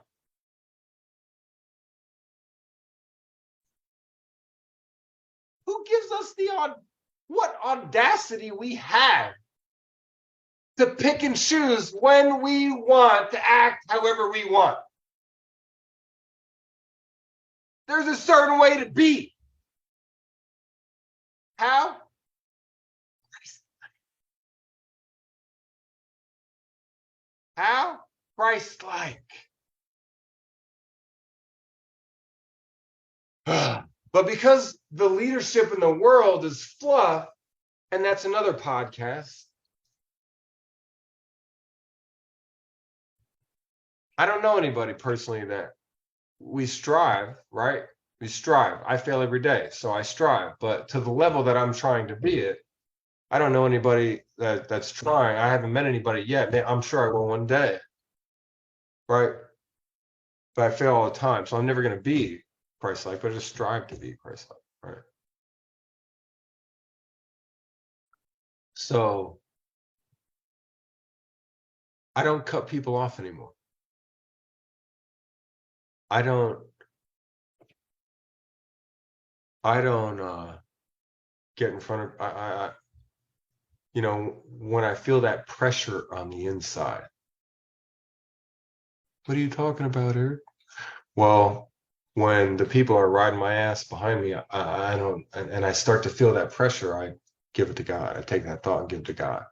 Who gives us what audacity we have to pick and choose when we want to act however we want? There's a certain way to be. How? How? Christ-like. But because the leadership in the world is fluff, and that's another podcast, I don't know anybody personally that we strive, right? We strive. I fail every day, so I strive. But to the level that I'm trying to be at, I don't know anybody that's trying. I haven't met anybody yet. I'm sure I will one day, right? But I fail all the time, so I'm never going to be Christ-like, but I just strive to be Christ-like, right? So I don't cut people off anymore. I don't get in front of when I feel that pressure on the inside. What are you talking about, Eric? Well, when the people are riding my ass behind me, I don't, and I start to feel that pressure, I give it to God. I take that thought and give it to God.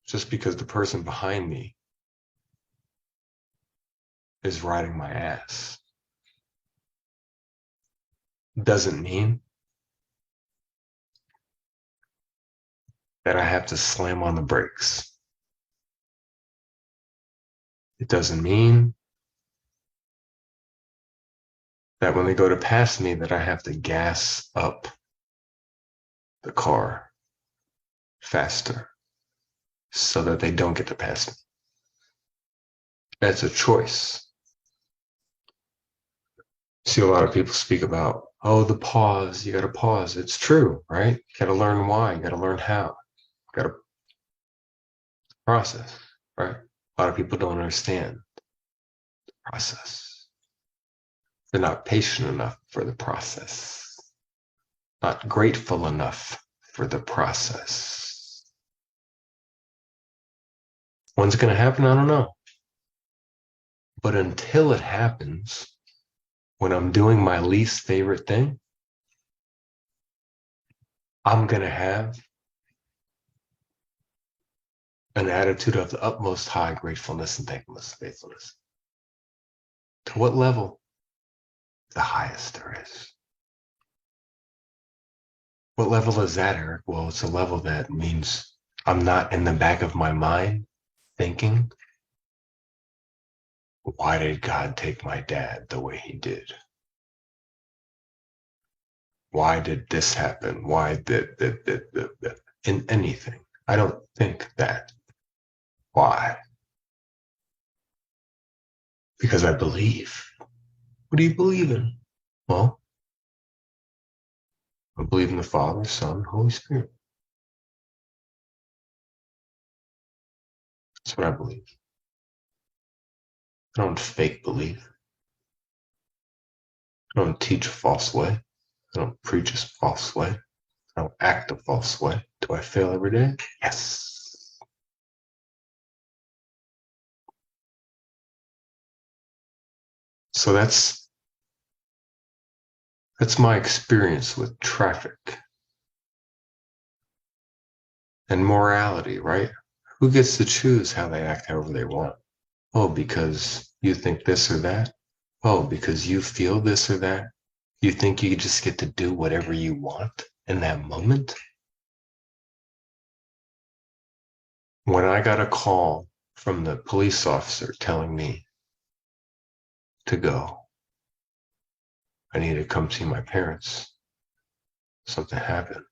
Just because the person behind me is riding my ass doesn't mean that I have to slam on the brakes. It doesn't mean that when they go to pass me that I have to gas up the car faster so that they don't get to pass me. That's a choice. See, a lot of people speak about, oh, the pause, you got to pause. It's true, right? You got to learn why, you got to learn how, you got to process, right? A lot of people don't understand the process. They're not patient enough for the process, not grateful enough for the process. When's it going to happen? I don't know. But until it happens, when I'm doing my least favorite thing, I'm going to have an attitude of the utmost high gratefulness and thankfulness, faithfulness. To what level? The highest there is. What level is that, Eric? Well, it's a level that means I'm not in the back of my mind thinking, why did God take my dad the way he did? Why did this happen? Why did in anything? I don't think that. Why? Because I believe. What do you believe in? Well, I believe in the Father, Son, Holy Spirit. That's what I believe. I don't fake believe. I don't teach a false way. I don't preach a false way. I don't act a false way. Do I fail every day? Yes. So that's my experience with traffic and morality, right? Who gets to choose how they act however they want? Oh, because you think this or that? Oh, because you feel this or that? You think you just get to do whatever you want in that moment? When I got a call from the police officer telling me to go, I needed to come see my parents. Something happened.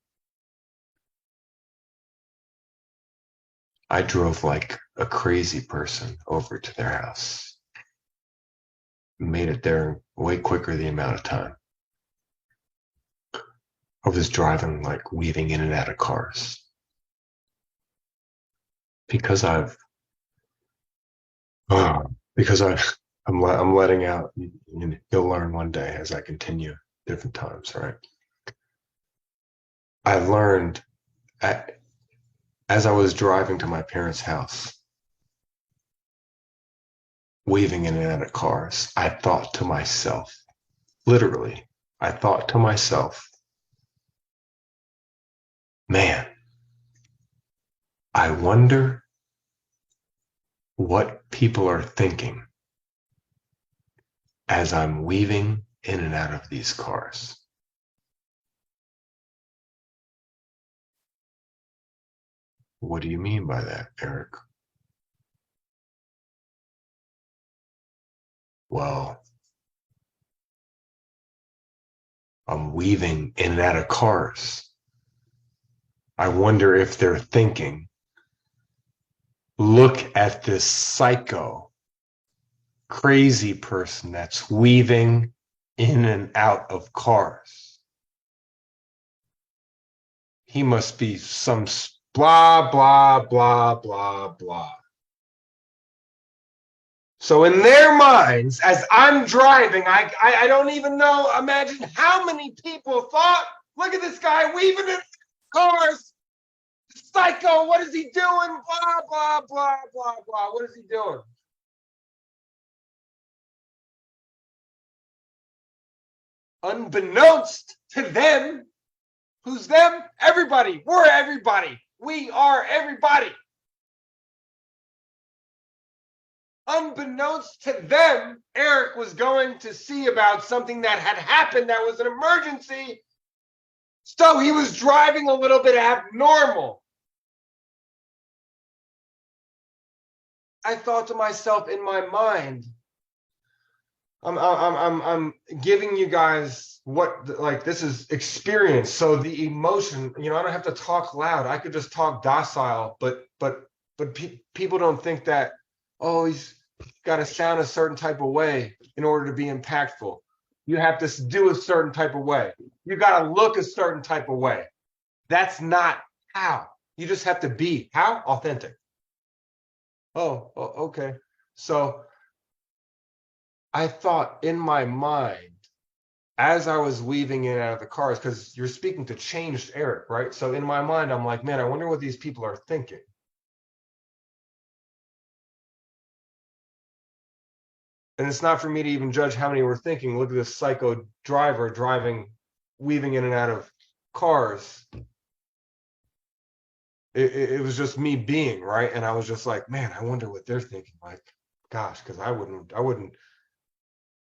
I drove like a crazy person over to their house. Made it there way quicker the amount of time. I was driving like weaving in and out of cars. Because I'm letting out, you'll learn one day as I continue. different times, right? I learned as I was driving to my parents' house, weaving in and out of cars, I thought to myself, literally, I thought to myself, man, I wonder what people are thinking as I'm weaving in and out of these cars. What do you mean by that, Eric? Well, I'm weaving in and out of cars. I wonder if they're thinking, look at this psycho, crazy person that's weaving in and out of cars. He must be some blah, blah, blah, blah, blah. So in their minds, as I'm driving, I don't even know, imagine how many people thought, look at this guy weaving in cars. Psycho, what is he doing? Blah, blah, blah, blah, blah. What is he doing? Unbeknownst to them, who's them? Everybody. We're everybody. We are everybody. Unbeknownst to them, Eric was going to see about something that had happened that was an emergency. So he was driving a little bit abnormal. I thought to myself in my mind, I'm giving you guys what, like, this is experience. So the emotion, I don't have to talk loud. I could just talk docile, but people don't think that, oh, he's got to sound a certain type of way in order to be impactful. You have to do a certain type of way. You got to look a certain type of way. That's not how. You just have to be how? Authentic. Oh, okay. So I thought in my mind, as I was weaving in and out of the cars, because you're speaking to changed Eric, right? So in my mind, I'm like, man, I wonder what these people are thinking. And it's not for me to even judge how many were thinking. Look at this psycho driver driving, weaving in and out of cars. It was just me being, right? And I was just like, man, I wonder what they're thinking. Like, gosh, because I wouldn't.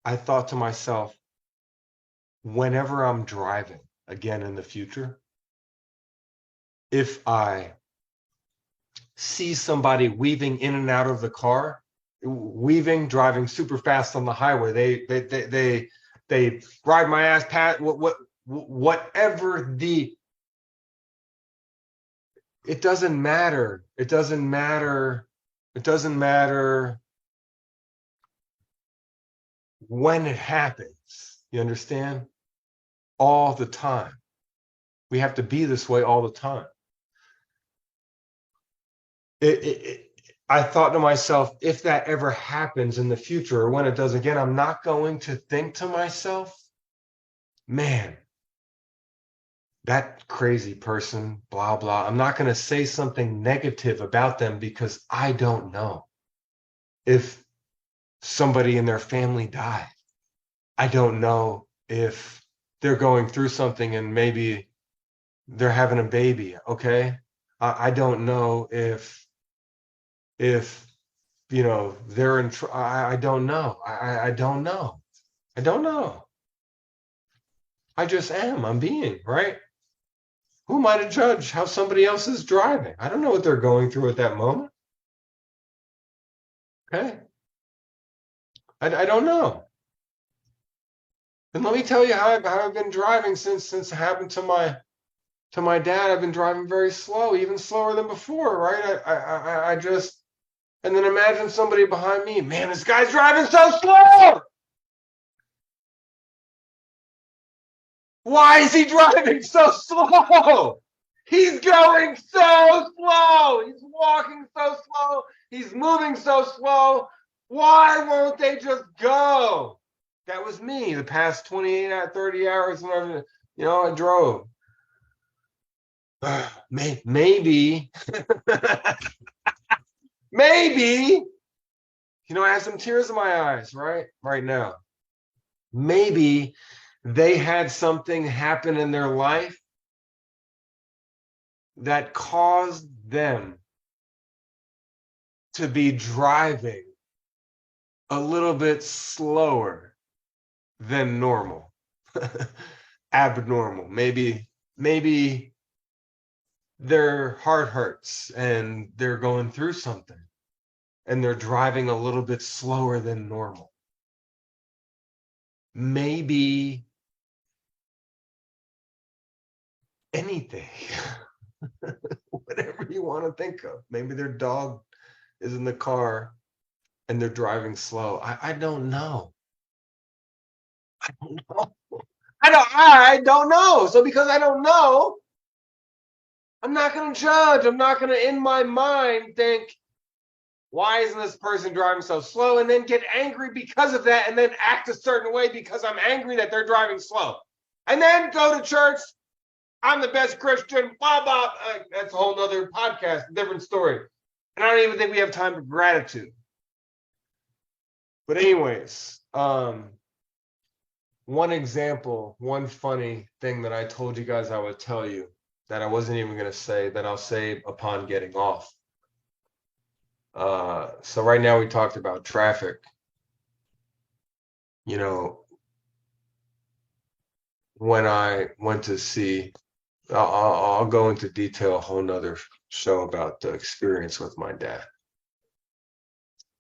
I thought to myself, whenever I'm driving again in the future, if I see somebody weaving in and out of the car, driving super fast on the highway, they ride my ass past whatever the. It doesn't matter. It doesn't matter. It doesn't matter when it happens. You understand? All the time. We have to be this way all the time. I thought to myself, if that ever happens in the future, or when it does again, I'm not going to think to myself, man, that crazy person, blah, blah. I'm not going to say something negative about them because I don't know if somebody in their family died. I don't know if they're going through something and maybe they're having a baby. Okay. I don't know if they're in I don't know. I don't know. I don't know. I just am. I'm being, right? Who am I to judge how somebody else is driving? I don't know what they're going through at that moment. Okay. I don't know. And let me tell you how I've been driving since it happened to my dad. I've been driving very slow, even slower than before, right? I just, and then imagine somebody behind me. Man, this guy's driving so slow. Why is he driving so slow? He's going so slow. He's walking so slow. He's moving so slow. Why won't they just go? That was me the past 28 out 30 hours whenever, I drove. Maybe, maybe, I have some tears in my eyes right now. Maybe they had something happen in their life that caused them to be driving a little bit slower than normal. Abnormal. Maybe their heart hurts and they're going through something and they're driving a little bit slower than normal. Maybe anything. Whatever you want to think of. Maybe their dog is in the car and they're driving slow. I don't know. I don't know. I don't know. So because I don't know, I'm not going to judge. I'm not going to, in my mind, think, why isn't this person driving so slow? And then get angry because of that and then act a certain way because I'm angry that they're driving slow. And then go to church. I'm the best Christian, blah, blah. That's a whole nother podcast, different story. And I don't even think we have time for gratitude. But anyways, one example, one funny thing that I told you guys I would tell you that I wasn't even going to say, that I'll say upon getting off. So right now we talked about traffic. When I went to see, I'll go into detail, a whole nother show about the experience with my dad.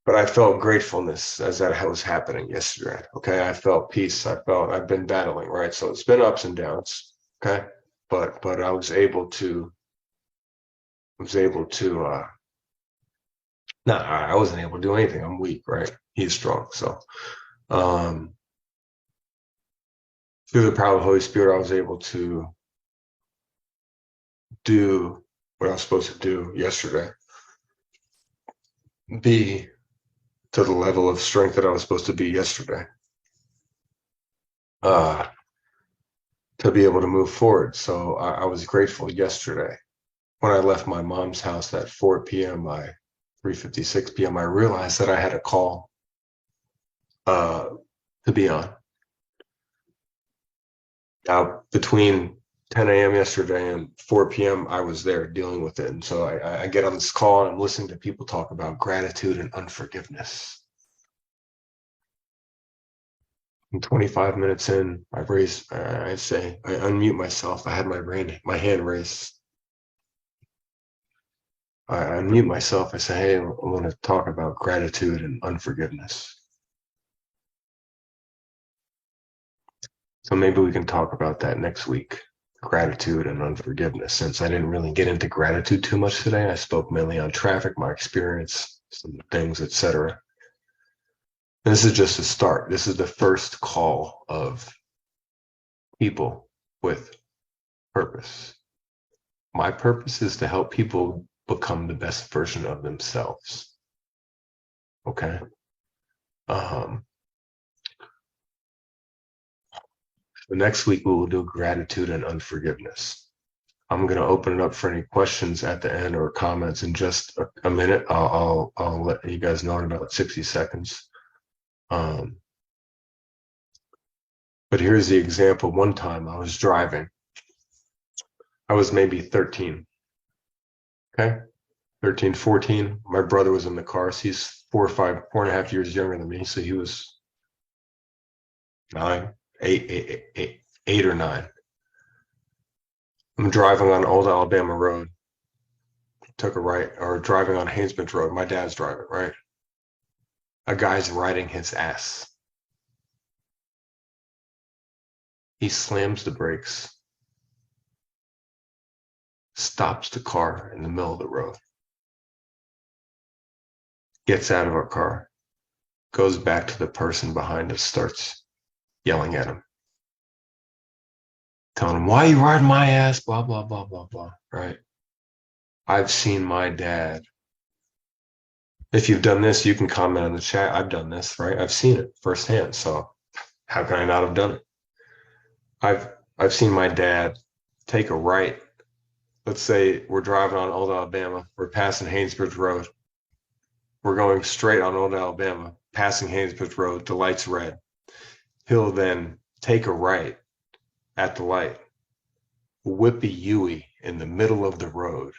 But I felt gratefulness as that was happening yesterday. Okay. I felt peace. I've been battling, right? So it's been ups and downs. Okay. But I was able to, no, I wasn't able to do anything. I'm weak, right? He's strong. So, through the power of the Holy Spirit, I was able to do what I was supposed to do yesterday. Be to the level of strength that I was supposed to be yesterday. To be able to move forward. So I was grateful yesterday. When I left my mom's house at 4 p.m., 3:56 p.m., I realized that I had a call to be on. Now, between 10 a.m. yesterday and 4 p.m., I was there dealing with it. And so I get on this call and I'm listening to people talk about gratitude and unforgiveness. And 25 minutes in, I unmute myself. I had my hand raised. I unmute myself. I say, hey, I want to talk about gratitude and unforgiveness. So maybe we can talk about that next week, gratitude and unforgiveness. Since I didn't really get into gratitude too much today, I spoke mainly on traffic, my experience, some things, etc. This is just a start. This is the first call of people with purpose. My purpose is to help people become the best version of themselves. Okay. The next week we will do gratitude and unforgiveness. I'm going to open it up for any questions at the end or comments in just a minute. I'll let you guys know in about 60 seconds. But here's the example. One time I was driving. I was maybe 13. Okay. 13, 14. My brother was in the car. So he's 4.5 years younger than me. So he was 8 or 9. I'm driving on Old Alabama Road. Took a right, or driving on Haynesbridge Road. My dad's driving, right? A guy's riding his ass. He slams the brakes, stops the car in the middle of the road, gets out of our car, goes back to the person behind us, starts yelling at him, telling him, why are you riding my ass? Blah, blah, blah, blah, blah, right? I've seen my dad. If you've done this, you can comment on the chat. I've done this, right? I've seen it firsthand. So How can I not have done it? I've seen my dad take a right. Let's say we're driving on Old Alabama. We're passing Haynesbridge Road. We're going straight on Old Alabama, passing Haynesbridge Road. The light's red. He'll then take a right at the light, whip a Yui in the middle of the road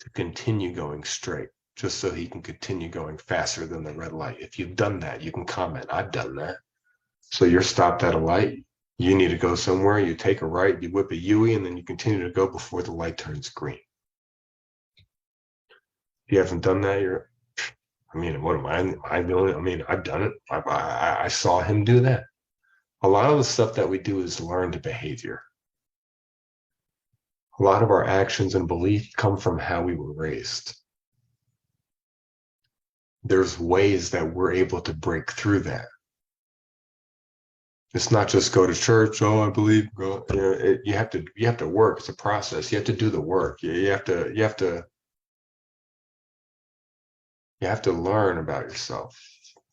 to continue going straight, just so he can continue going faster than the red light. If you've done that, you can comment. I've done that. So you're stopped at a light. You need to go somewhere. You take a right, you whip a Yui, and then you continue to go before the light turns green. If you haven't done that, what am I the only, I've done it. I saw him do that. A lot of the stuff that we do is learned behavior. A lot of our actions and beliefs come from how we were raised. There's ways that we're able to break through that. It's not just go to church. Oh, I believe. You have to work. It's a process. You have to do the work. You have to learn about yourself.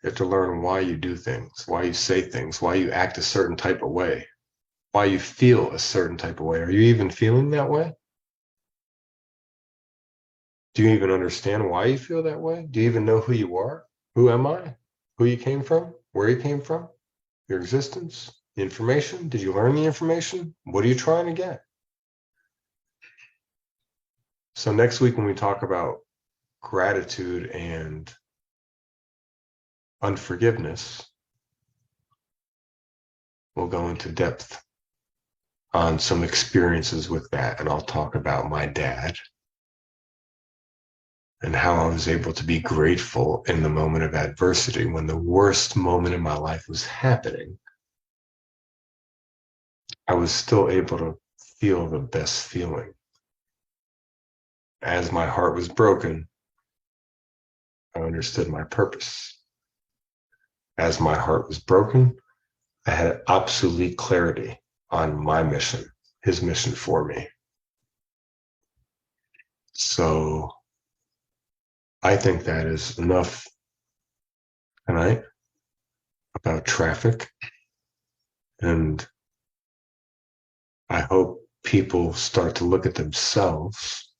You have to learn why you do things, why you say things, why you act a certain type of way, why you feel a certain type of way. Are you even feeling that way? Do you even understand why you feel that way? Do you even know who you are? Who am I? Who you came from? Where you came from? Your existence? The information? Did you learn the information? What are you trying to get? So next week when we talk about gratitude and unforgiveness, we'll go into depth on some experiences with that, and I'll talk about my dad and how I was able to be grateful in the moment of adversity when the worst moment in my life was happening. I was still able to feel the best feeling. As my heart was broken, I understood my purpose. As my heart was broken, I had absolute clarity on my mission, his mission for me. So I think that is enough tonight about traffic. And I hope people start to look at themselves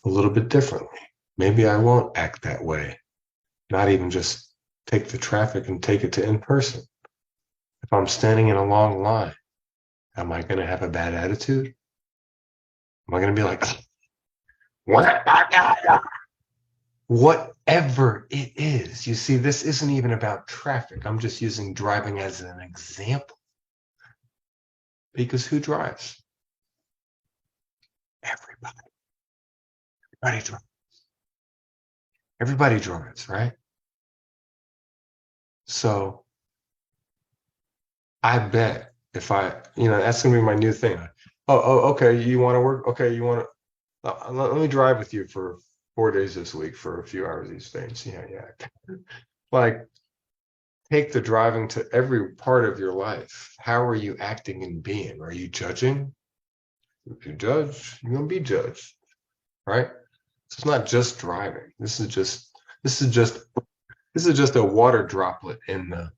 a little bit differently. Maybe I won't act that way. Not even just take the traffic and take it to in person. If I'm standing in a long line, am I going to have a bad attitude? Am I going to be like, whatever it is? You see, this isn't even about traffic. I'm just using driving as an example. Because who drives? Everybody. Everybody drives. Everybody drives, right? So I bet if that's going to be my new thing. Okay. You want to work? Okay. Let me drive with you for 4 days this week for a few hours each day and see how you act. Like, take the driving to every part of your life. How are you acting and being? Are you judging? If you judge, you're going to be judged, right? So it's not just driving. This is just a water droplet in the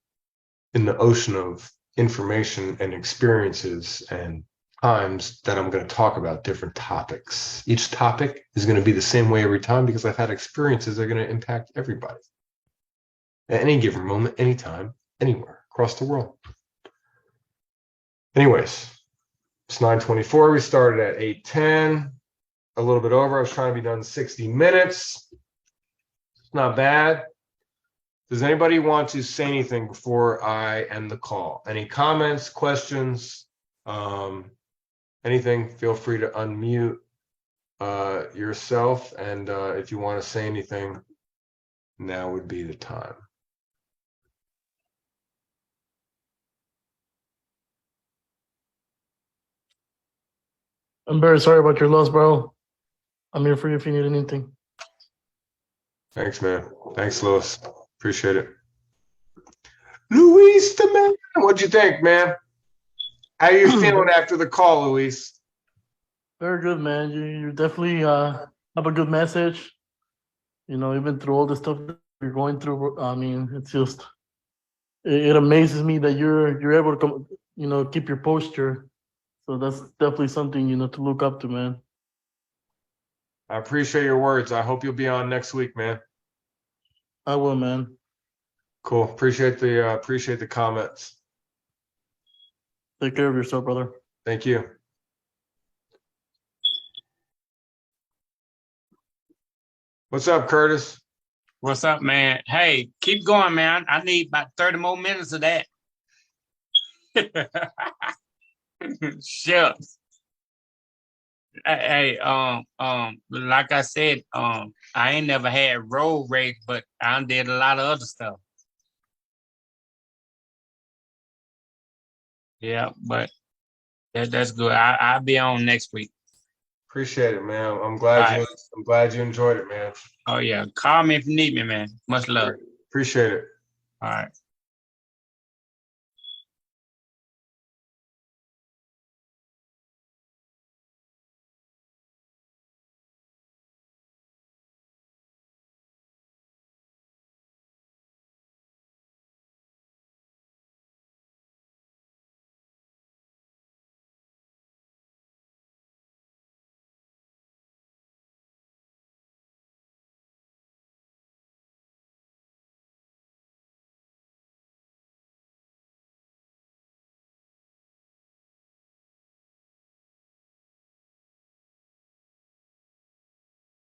ocean of information and experiences and times that I'm going to talk about different topics. Each topic is going to be the same way every time because I've had experiences that are going to impact everybody at any given moment, anytime, anywhere across the world. Anyways, it's 9:24. We started at 8:10, a little bit over. I was trying to be done in 60 minutes. It's not bad. Does anybody want to say anything before I end the call? Any comments, questions, anything? Feel free to unmute yourself. And if you want to say anything, now would be the time. I'm very sorry about your loss, bro. I'm here for you if you need anything. Thanks, man. Thanks, Louis. Appreciate it. Luis, the man. What'd you think, man? How you feeling after the call, Luis? Very good, man. You definitely have a good message. Even through all the stuff that you're going through, it's just it amazes me that you're able to come, keep your posture. So that's definitely something, to look up to, man. I appreciate your words. I hope you'll be on next week, man. I will, man. Cool. Appreciate the comments. Take care of yourself, brother. Thank you. What's up, Curtis? What's up, man? Hey, keep going, man. I need about 30 more minutes of that. Shucks. Hey, like I said, I ain't never had road rage, but I did a lot of other stuff. Yeah, but that's good. I'll be on next week. Appreciate it, man. I'm All glad right. you enjoyed it, man. Oh yeah, call me if you need me, man. Much love. Appreciate it. All right.